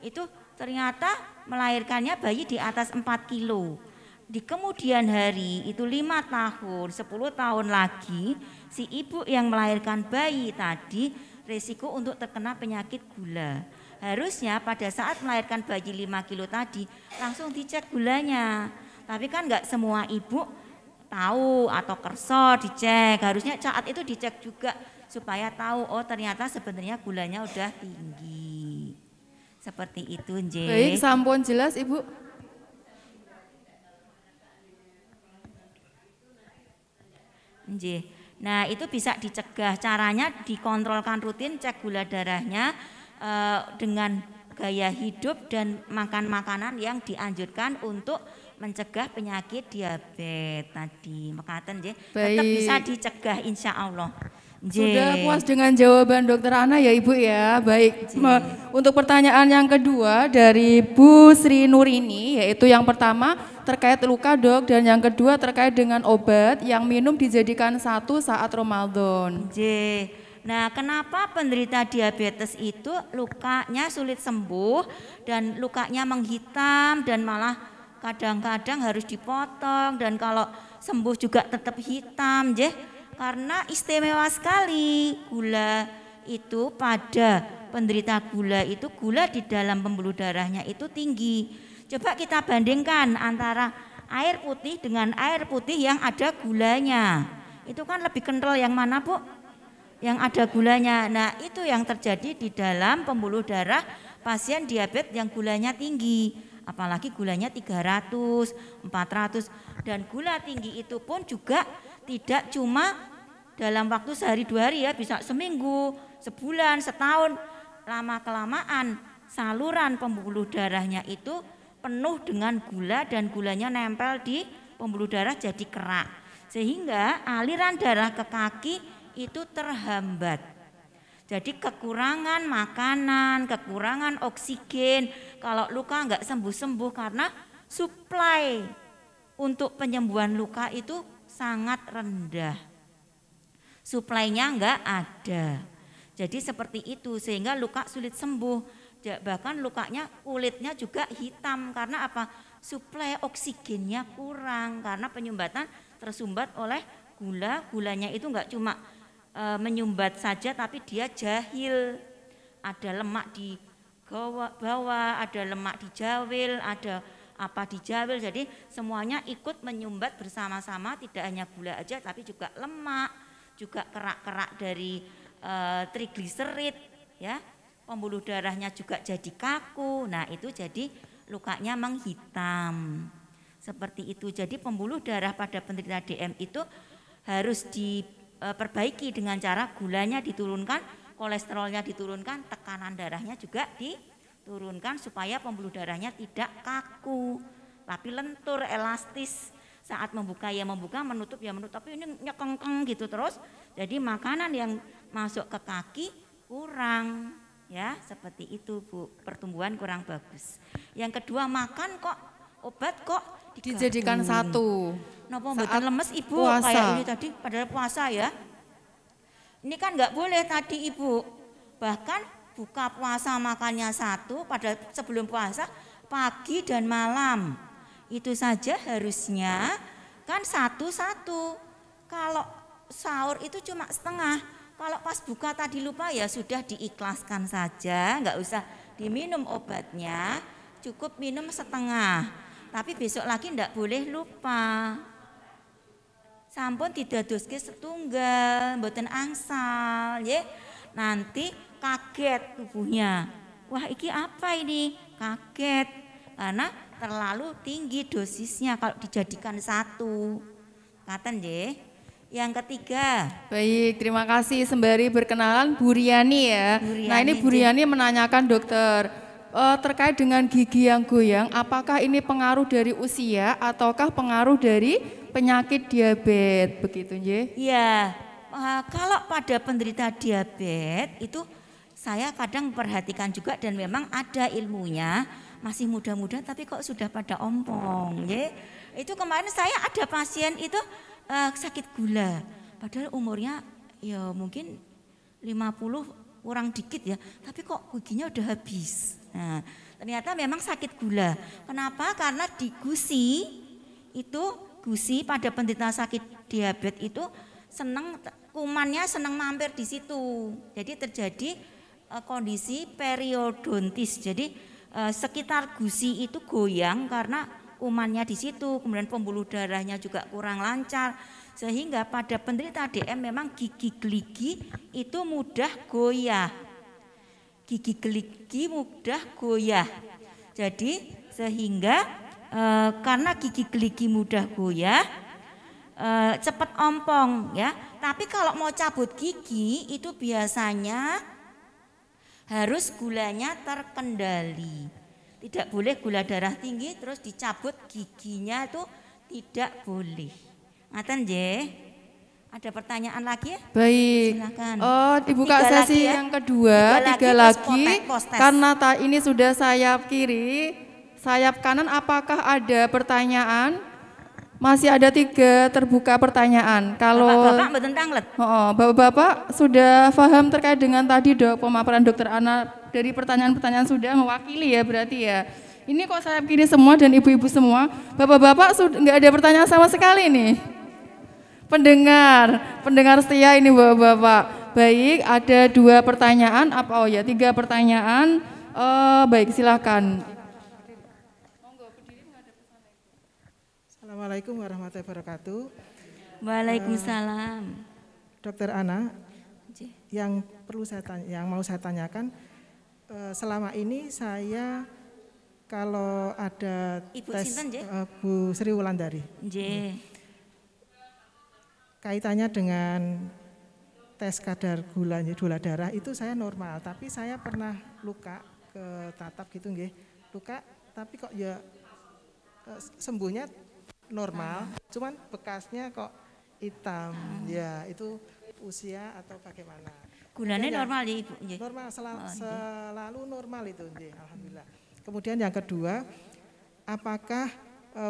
Itu ternyata melahirkannya bayi di atas 4 kilo. Di kemudian hari itu 5 tahun, 10 tahun lagi si ibu yang melahirkan bayi tadi resiko untuk terkena penyakit gula. Harusnya pada saat melahirkan bayi 5 kilo tadi langsung dicek gulanya. Tapi kan enggak semua ibu tahu atau kerso dicek, harusnya saat itu dicek juga supaya tahu oh ternyata sebenarnya gulanya udah tinggi. Seperti itu, Nje. Baik, sampun jelas Ibu. Nje. Nah, itu bisa dicegah, caranya dikontrolkan rutin, cek gula darahnya dengan gaya hidup dan makan makanan yang dianjurkan untuk mencegah penyakit diabetes tadi. Mekaten nggih. Tetap bisa dicegah insya Allah. Sudah puas dengan jawaban Dokter Ana ya Ibu ya. Baik. Untuk pertanyaan yang kedua dari Bu Sri Nurini, yaitu yang pertama terkait luka, Dok, dan yang kedua terkait dengan obat yang minum dijadikan satu saat Ramadan. Nah, kenapa penderita diabetes itu lukanya sulit sembuh dan lukanya menghitam dan malah kadang-kadang harus dipotong, dan kalau sembuh juga tetap hitam, karena istimewa sekali gula itu pada penderita gula itu, gula di dalam pembuluh darahnya itu tinggi. Coba kita bandingkan antara air putih dengan air putih yang ada gulanya. Itu kan lebih kental yang mana, Bu? Yang ada gulanya. Nah, itu yang terjadi di dalam pembuluh darah pasien diabetes yang gulanya tinggi. Apalagi gulanya 300, 400, dan gula tinggi itu pun juga tidak cuma dalam waktu sehari 2 hari ya, bisa seminggu, sebulan, setahun. Lama-kelamaan saluran pembuluh darahnya itu penuh dengan gula dan gulanya nempel di pembuluh darah jadi kerak. Sehingga aliran darah ke kaki itu terhambat. Jadi kekurangan makanan, kekurangan oksigen, kalau luka enggak sembuh-sembuh karena suplai untuk penyembuhan luka itu sangat rendah. Suplainya enggak ada. Jadi seperti itu sehingga luka sulit sembuh. Bahkan lukanya kulitnya juga hitam karena apa? Suplai oksigennya kurang karena penyumbatan tersumbat oleh gula. Gulanya itu enggak cuma menyumbat saja tapi dia jahil. Ada lemak di bawah, ada lemak di jawil, ada apa di jawil. Jadi semuanya ikut menyumbat bersama-sama, tidak hanya gula aja tapi juga lemak, juga kerak-kerak dari trigliserid ya. Pembuluh darahnya juga jadi kaku. Nah, itu jadi lukanya menghitam. Seperti itu. Jadi pembuluh darah pada penderita DM itu harus diperbaiki dengan cara gulanya diturunkan, kolesterolnya diturunkan, tekanan darahnya juga diturunkan supaya pembuluh darahnya tidak kaku, tapi lentur, elastis. Saat membuka ya membuka, menutup ya menutup, tapi ini nyekengkeng gitu terus. Jadi makanan yang masuk ke kaki kurang. Ya, seperti itu Bu, pertumbuhan kurang bagus. Yang kedua, makan kok obat kok dijadikan satu. Napa mboten lemes Ibu? Puasa. Kayak ini tadi padahal puasa ya. Ini kan nggak boleh tadi Ibu. Bahkan buka puasa makannya satu pada sebelum puasa pagi dan malam. Itu saja harusnya kan satu-satu. Kalau sahur itu cuma setengah. Kalau pas buka tadi lupa ya sudah diikhlaskan saja, nggak usah diminum obatnya, cukup minum setengah. Tapi besok lagi ndak boleh lupa. Sampun didadoske setunggal, mboten angsal, ya. Nanti kaget tubuhnya. Wah, iki apa ini? Kaget karena terlalu tinggi dosisnya kalau dijadikan satu. Katen nggih. Yang ketiga. Baik, terima kasih. Sembari berkenalan Bu Riani ya. Bu Nah, ini Bu Riani menanyakan dokter, terkait dengan gigi yang goyang, apakah ini pengaruh dari usia ataukah pengaruh dari penyakit diabetes begitu nggih? Iya. Kalau pada penderita diabetes itu saya kadang perhatikan juga dan memang ada ilmunya, masih muda-muda tapi kok sudah pada ompong, nggih. Itu kemarin saya ada pasien itu sakit gula, padahal umurnya ya mungkin 50 kurang dikit ya, tapi kok giginya udah habis. Nah, ternyata memang sakit gula. Kenapa? Karena di gusi itu, gusi pada penderita sakit diabetes itu kumannya senang mampir di situ. Jadi terjadi kondisi periodontis. Jadi sekitar gusi itu goyang karena kumannya di situ, kemudian pembuluh darahnya juga kurang lancar, sehingga pada penderita DM memang gigi gerigi itu mudah goyah. Gigi gerigi mudah goyah. Jadi sehingga karena gigi gerigi mudah goyah, cepat ompong ya. Tapi kalau mau cabut gigi itu biasanya harus gulanya terkendali. Tidak boleh gula darah tinggi terus dicabut giginya itu tidak boleh. Ngaten nggih? Ada pertanyaan lagi ya? Baik. Silakan. Dibuka sesi ya? yang kedua, tiga lagi. Post-tes. Karena ini sudah sayap kiri, sayap kanan apakah ada pertanyaan? Masih ada 3 terbuka pertanyaan. Kalau Bapak mboten tanglet. Bapak-bapak sudah paham terkait dengan tadi Dok, pemaparan Dokter Ana dari pertanyaan-pertanyaan sudah mewakili ya berarti ya. Ini kok sayap kiri semua dan ibu-ibu semua. Bapak-bapak nggak ada pertanyaan sama sekali nih. Pendengar setia ini bapak-bapak. Baik, ada 2 pertanyaan. 3 pertanyaan. Baik, silakan. Assalamualaikum warahmatullahi wabarakatuh. Waalaikumsalam. Dokter Ana, yang mau saya tanyakan, selama ini saya kalau ada Ibu tes sinten, Bu Sri Wulandari, kaitannya dengan tes kadar gula darah itu saya normal, tapi saya pernah luka ke tatap gitu nggih, luka tapi kok ya sembuhnya normal, cuman bekasnya kok hitam, ya itu usia atau bagaimana? Gulanya normal ya Ibu? Normal, selalu normal itu, alhamdulillah. Kemudian yang kedua, apakah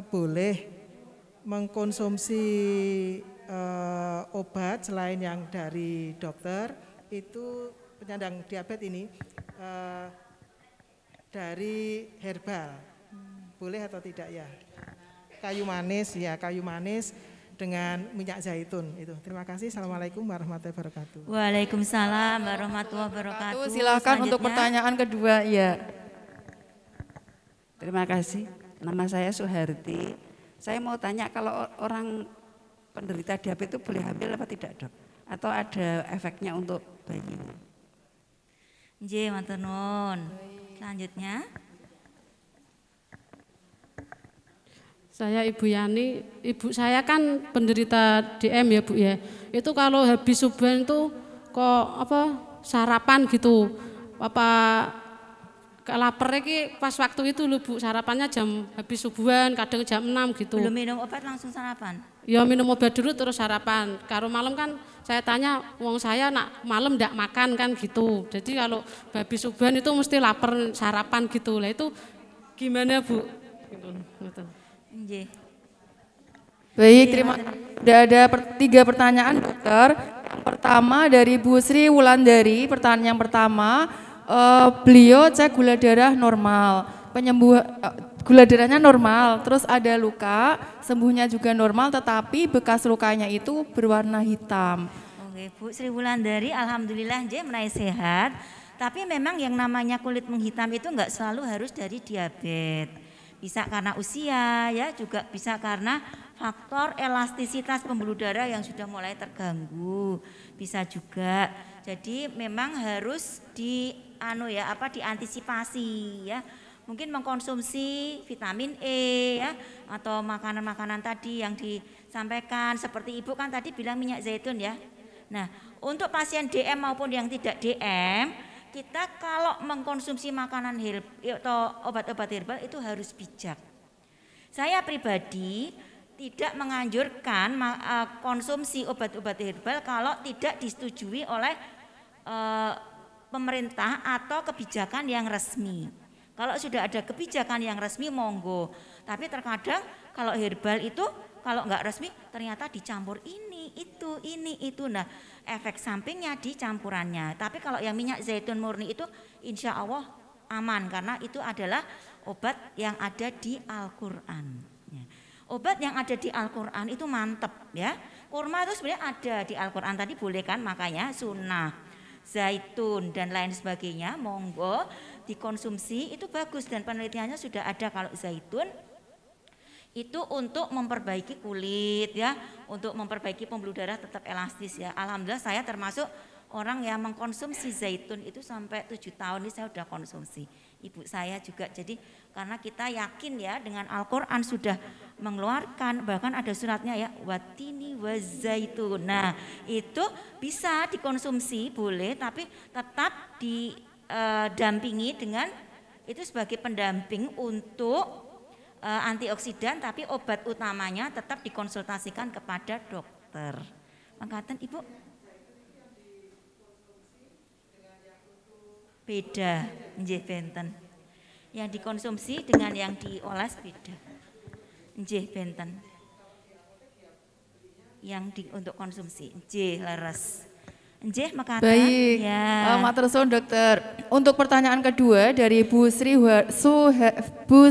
boleh mengkonsumsi obat selain yang dari dokter itu penyandang diabetes ini dari herbal, boleh atau tidak ya? Kayu manis dengan minyak zaitun itu. Terima kasih. Assalamualaikum warahmatullahi wabarakatuh. Waalaikumsalam warahmatullahi wabarakatuh. Silakan untuk pertanyaan kedua, ya. Terima kasih. Nama saya Suharti. Saya mau tanya kalau orang penderita diabetes itu boleh hamil apa tidak, Dok? Atau ada efeknya untuk bayi? Nggih, matur nuwun. Selanjutnya. Saya Ibu Yani, ibu saya kan penderita DM ya Bu ya. Itu kalau habis subuhan itu kok sarapan gitu. Lapar iki pas waktu itu lho Bu, sarapannya habis subuhan, kadang jam 6 gitu. Belum minum obat langsung sarapan? Ya minum obat dulu terus sarapan. Karo malam kan saya tanya, wong saya nak malam ndak makan kan gitu. Jadi kalau habis subuhan itu mesti lapar sarapan gitu. Lah itu gimana Bu? Gitu. Baik, terima kasih. Sudah ada 3 pertanyaan, Dokter. Yang pertama dari Bu Sri Wulandari, pertanyaan yang pertama, beliau cek gula darah normal, gula darahnya normal, terus ada luka, sembuhnya juga normal, tetapi bekas lukanya itu berwarna hitam. Oke, Bu Sri Wulandari, alhamdulillah menaik sehat. Tapi memang yang namanya kulit menghitam itu enggak selalu harus dari diabetes. Bisa karena usia ya, juga bisa karena faktor elastisitas pembuluh darah yang sudah mulai terganggu. Bisa juga. Jadi memang harus diantisipasi ya. Mungkin mengkonsumsi vitamin E ya, atau makanan-makanan tadi yang disampaikan seperti Ibu kan tadi bilang minyak zaitun ya. Nah, untuk pasien DM maupun yang tidak DM, kita kalau mengkonsumsi makanan atau obat-obat herbal itu harus bijak. Saya pribadi tidak menganjurkan konsumsi obat-obat herbal kalau tidak disetujui oleh pemerintah atau kebijakan yang resmi. Kalau sudah ada kebijakan yang resmi monggo. Tapi terkadang kalau herbal itu kalau nggak resmi ternyata dicampur ini, itu. Nah, efek sampingnya di campurannya. Tapi kalau yang minyak zaitun murni itu insya Allah aman karena itu adalah obat yang ada di Al-Quran. Ya. Obat yang ada di Al-Quran itu mantep ya. Kurma itu sebenarnya ada di Al-Quran tadi boleh kan, makanya sunnah, zaitun dan lain sebagainya monggo dikonsumsi itu bagus dan penelitiannya sudah ada kalau zaitun itu untuk memperbaiki kulit ya, untuk memperbaiki pembuluh darah tetap elastis ya. Alhamdulillah saya termasuk orang yang mengkonsumsi zaitun itu sampai 7 tahun ini saya sudah konsumsi. Ibu saya juga, jadi karena kita yakin ya dengan Al-Quran sudah mengeluarkan, bahkan ada suratnya ya, watini wazaitun. Nah itu bisa dikonsumsi boleh, tapi tetap didampingi dengan itu sebagai pendamping untuk antioksidan, tapi obat utamanya tetap dikonsultasikan kepada dokter. Mangkaten Ibu. Beda, nggih benten. Yang dikonsumsi dengan yang dioles beda. Nggih benten. Yang untuk konsumsi, nggih leres. Nggih mekaten. Baik, ya. matur suwun Dokter. Untuk pertanyaan kedua dari Bu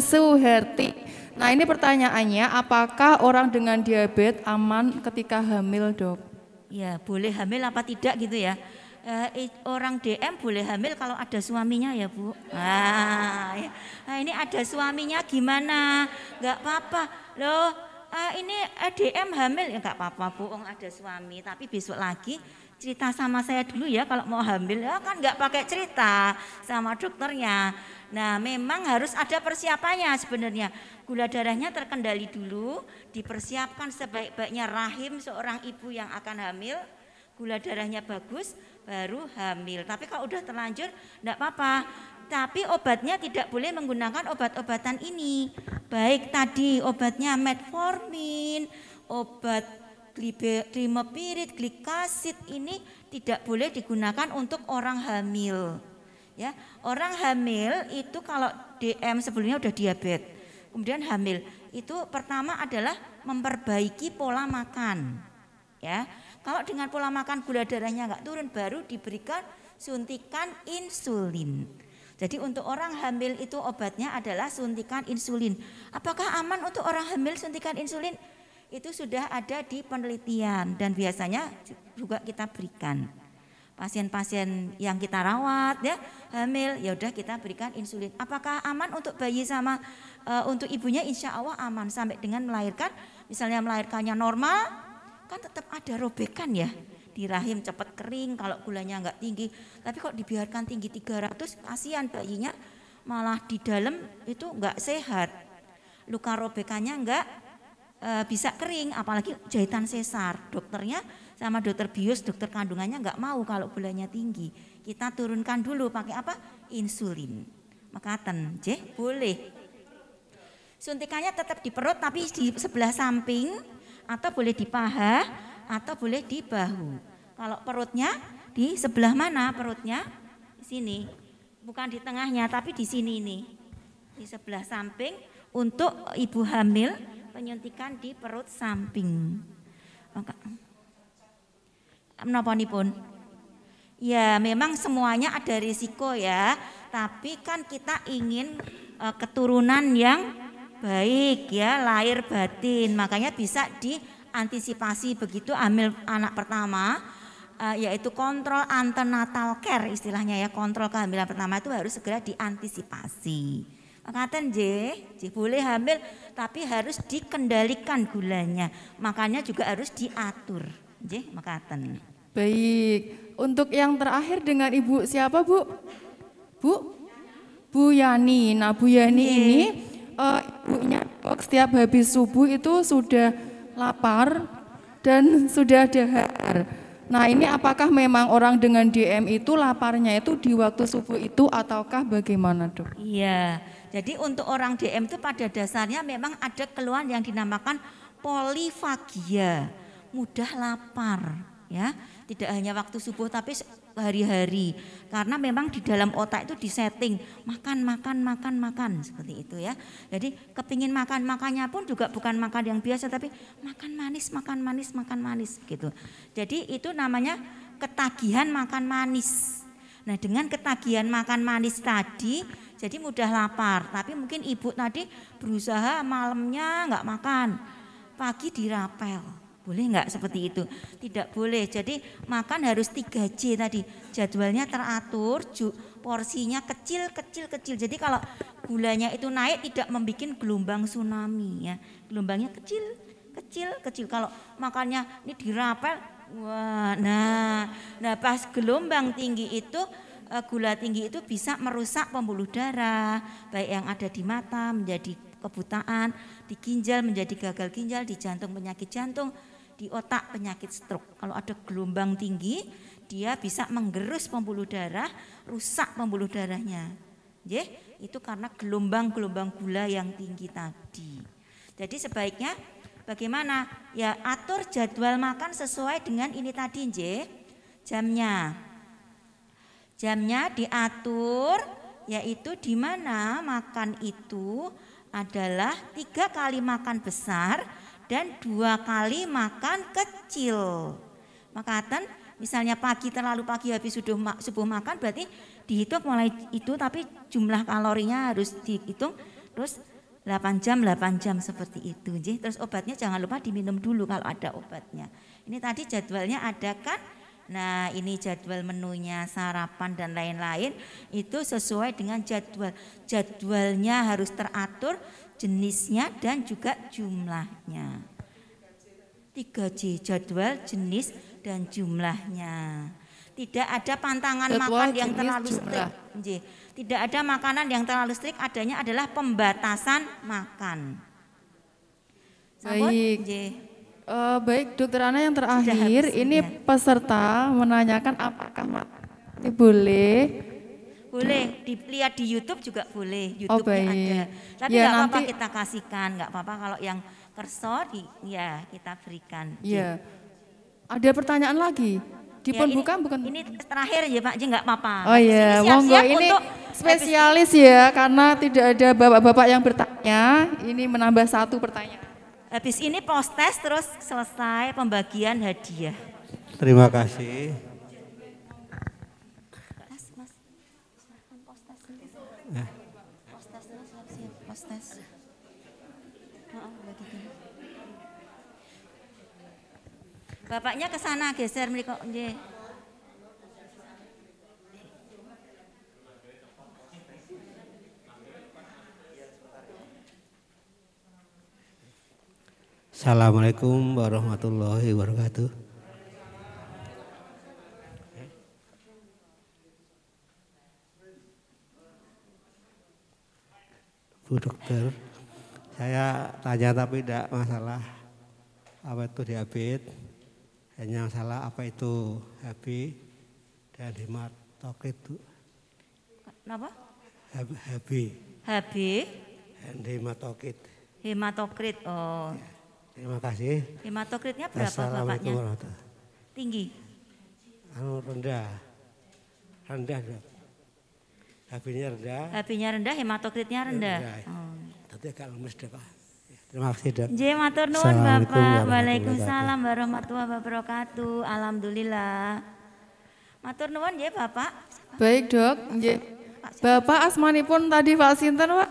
Suherti. Nah ini pertanyaannya, apakah orang dengan diabetes aman ketika hamil, Dok? Ya boleh hamil apa tidak gitu ya. Orang DM boleh hamil kalau ada suaminya ya Bu. Nah ini ada suaminya gimana? Enggak apa-apa loh. Ini DM hamil ya enggak apa-apa Bu, ada suami. Tapi besok lagi cerita sama saya dulu ya kalau mau hamil ya kan nggak pakai cerita sama dokternya. Nah memang harus ada persiapannya sebenarnya. Gula darahnya terkendali dulu, dipersiapkan sebaik-baiknya rahim seorang ibu yang akan hamil. Gula darahnya bagus baru hamil. Tapi kalau udah terlanjur enggak apa-apa. Tapi obatnya tidak boleh menggunakan obat-obatan ini. Baik tadi obatnya metformin, obat Glimepirid, glikasid ini tidak boleh digunakan untuk orang hamil. Ya, orang hamil itu kalau DM sebelumnya udah diabetes, kemudian hamil itu pertama adalah memperbaiki pola makan. Ya, kalau dengan pola makan gula darahnya nggak turun, baru diberikan suntikan insulin. Jadi untuk orang hamil itu obatnya adalah suntikan insulin. Apakah aman untuk orang hamil suntikan insulin? Itu sudah ada di penelitian dan biasanya juga kita berikan. Pasien-pasien yang kita rawat ya hamil, ya udah kita berikan insulin. Apakah aman untuk bayi sama untuk ibunya? Insya Allah aman sampai dengan melahirkan. Misalnya melahirkannya normal, kan tetap ada robekan ya di rahim, cepat kering kalau gulanya enggak tinggi. Tapi kok dibiarkan tinggi 300, kasihan bayinya malah di dalam itu enggak sehat. Luka robekannya enggak bisa kering, apalagi jahitan sesar. Dokternya sama dokter bius, dokter kandungannya enggak mau kalau gulanya tinggi. Kita turunkan dulu pakai apa? Insulin. Mekaten, boleh. Suntikannya tetap di perut tapi di sebelah samping atau boleh di paha atau boleh di bahu. Kalau perutnya di sebelah mana perutnya? Di sini. Bukan di tengahnya tapi di sini nih. Di sebelah samping untuk ibu hamil penyuntikan di perut samping. Menapa-nipun? Ya memang semuanya ada risiko ya, tapi kan kita ingin keturunan yang baik ya, lahir batin, makanya bisa diantisipasi begitu hamil anak pertama, yaitu kontrol antenatal care istilahnya ya, kontrol kehamilan pertama itu harus segera diantisipasi. Makaten boleh hamil tapi harus dikendalikan gulanya, makanya juga harus diatur. Makaten. Baik, untuk yang terakhir dengan Ibu siapa Bu? Bu Yani. Nah Bu Yani ini ibunya setiap habis subuh itu sudah lapar dan sudah dahar. Nah ini apakah memang orang dengan DM itu laparnya itu di waktu subuh itu ataukah bagaimana Dok? Iya, jadi untuk orang DM itu pada dasarnya memang ada keluhan yang dinamakan polifagia. Mudah lapar ya, tidak hanya waktu subuh tapi hari-hari, karena memang di dalam otak itu disetting makan seperti itu ya. Jadi kepingin makannya pun juga bukan makan yang biasa tapi makan manis gitu. Jadi itu namanya ketagihan makan manis. Nah dengan ketagihan makan manis tadi jadi mudah lapar, tapi mungkin ibu tadi berusaha malamnya nggak makan, pagi dirapel. Boleh enggak seperti itu? Tidak boleh. Jadi makan harus 3J tadi. Jadwalnya teratur, porsinya kecil. Jadi kalau gulanya itu naik tidak membuat gelombang tsunami ya. Gelombangnya kecil. Kalau makannya ini dirapel, wah, nah pas gelombang tinggi itu gula tinggi itu bisa merusak pembuluh darah, baik yang ada di mata menjadi kebutaan, di ginjal menjadi gagal ginjal, di jantung penyakit jantung, di otak penyakit stroke. Kalau ada gelombang tinggi, dia bisa menggerus pembuluh darah, rusak pembuluh darahnya. Itu karena gelombang-gelombang gula yang tinggi tadi. Jadi sebaiknya bagaimana? Ya atur jadwal makan sesuai dengan ini tadi, jamnya. Jamnya diatur, yaitu di mana makan itu adalah 3 kali makan besar dan 2 kali makan kecil. Makaten misalnya terlalu pagi habis subuh makan berarti dihitung mulai itu, tapi jumlah kalorinya harus dihitung terus 8 jam seperti itu. Terus obatnya jangan lupa diminum dulu kalau ada obatnya. Ini tadi jadwalnya ada kan? Nah ini jadwal menunya, sarapan dan lain-lain itu sesuai dengan jadwal. Jadwalnya harus teratur, jenisnya dan juga jumlahnya. 3J, jadwal, jenis dan jumlahnya. Tidak ada pantangan jadwal, makan yang terlalu strict. Tidak ada makanan yang terlalu strict, adanya adalah pembatasan makan. Baik. Baik Dokter Ana, yang terakhir ini peserta menanyakan apakah boleh dilihat di YouTube juga boleh, YouTube-nya ada. Tapi nggak apa-apa kita kasihkan, nggak apa-apa kalau yang kerso ya kita berikan. Iya. Ada pertanyaan lagi? Dipun buka bukan? Ini terakhir ya Pak, nggak apa-apa. Oh iya, monggo ini spesialis ya, karena tidak ada bapak-bapak yang bertanya. Ini menambah 1 pertanyaan. Habis ini post test terus selesai pembagian hadiah. Terima kasih. Pas tes. Bapaknya ke sana geser mriko nggih. Assalamualaikum warahmatullahi wabarakatuh. Bu dokter, saya tanya tapi tidak masalah apa itu diabetes, hanya masalah apa itu HB dan hematokrit. Kenapa? HB. HB Dan hematokrit. Hematokrit. Oh. Terima kasih. Hematokritnya berapa Assalamualaikum bapaknya? warahmatullahi. Tinggi. Rendah. Rendah dok. HB-nya rendah. HB-nya rendah, hematokritnya rendah. Oh. Tapi agak lemes deh Pak. Terima kasih dok. Nggih, matur nuwun Bapak. Waalaikumsalam warahmatullahi wabarakatuh. Alhamdulillah. Matur nuwun nggih Bapak. Baik dok, nggih. Bapak asmanipun tadi Pak sinten Pak?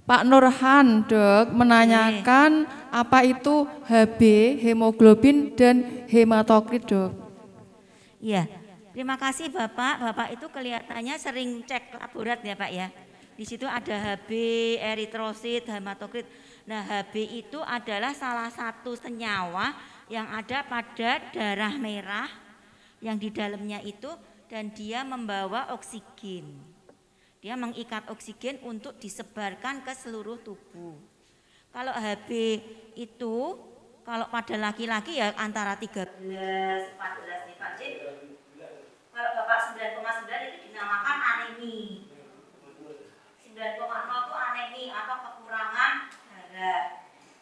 Pak Nurhan dok menanyakan apa itu HB, hemoglobin dan hematokrit dok. Iya, terima kasih Bapak. Bapak itu kelihatannya sering cek laborat ya Pak ya. Di situ ada HB, eritrosit, hematokrit. Nah HB itu adalah salah satu senyawa yang ada pada darah merah yang di dalamnya itu dan dia membawa oksigen. Dia mengikat oksigen untuk disebarkan ke seluruh tubuh. Kalau HB itu, kalau pada laki-laki ya antara 13, 14 nih Pak J. Kalau Bapak 9,9 itu dinamakan anemi. 9,0 itu anemi atau kekurangan darah.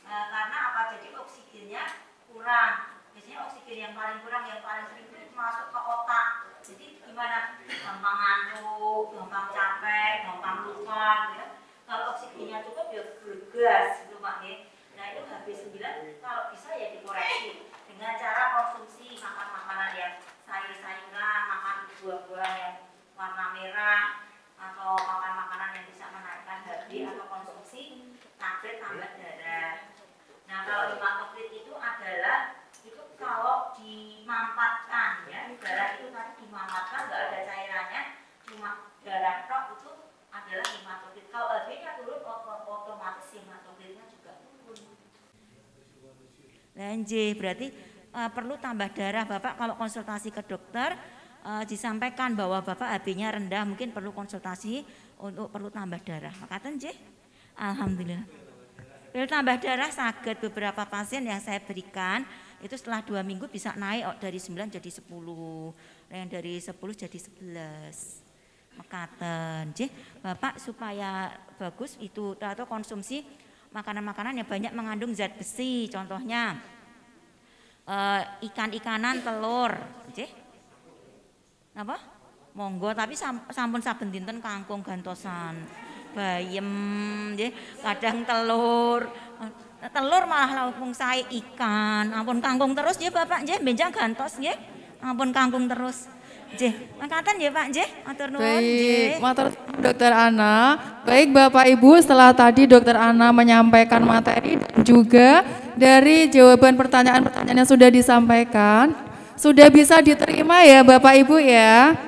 Karena apa? Jadi oksigennya kurang. Biasanya oksigen yang paling kurang, yang paling sering itu masuk ke otak. Jadi gimana? Gampang ngantuk, gampang capek, gampang lupa gitu ya. Kalau oksigennya cukup ya bergas gitu Pak ya. Nah itu HB9 kalau bisa ya dikoreksi dengan cara konsumsi makan makanan yang sayur-sayuran, makan buah-buah yang warna merah atau makan makanan yang bisa menaikkan HB atau konsumsi tablet tambah darah. Nah kalau hematokrit itu adalah itu kalau dimampatkan ya, darah itu tadi dimampatkan nggak ada cairannya, cuma darah tok itu adalah hematokrit. Kalau HB-nya turun otomatis hematokritnya juga turun. Lanjut, berarti perlu tambah darah Bapak kalau konsultasi ke dokter disampaikan bahwa Bapak HB-nya rendah, mungkin perlu konsultasi untuk perlu tambah darah. Makatan J. Alhamdulillah. Perlu tambah darah saged beberapa pasien yang saya berikan itu setelah 2 minggu bisa naik dari 9 jadi 10, yang dari 10 jadi 11. Mekaten, Bapak supaya bagus itu atau konsumsi makanan-makanan yang banyak mengandung zat besi, contohnya ikan-ikanan, telur, apa? Monggo, tapi sampun saben dinten kangkung gantosan, bayem, kadang telur. Telur malah langsung saya ikan, ampun kangkung terus ya Bapak, benjang gantos ya, ampun kangkung terus. Mangkatan ya Pak, matur nuwun. Baik, matur Dokter Ana. Baik Bapak Ibu, setelah tadi Dokter Ana menyampaikan materi dan juga dari jawaban pertanyaan-pertanyaan yang sudah disampaikan, sudah bisa diterima ya Bapak Ibu ya.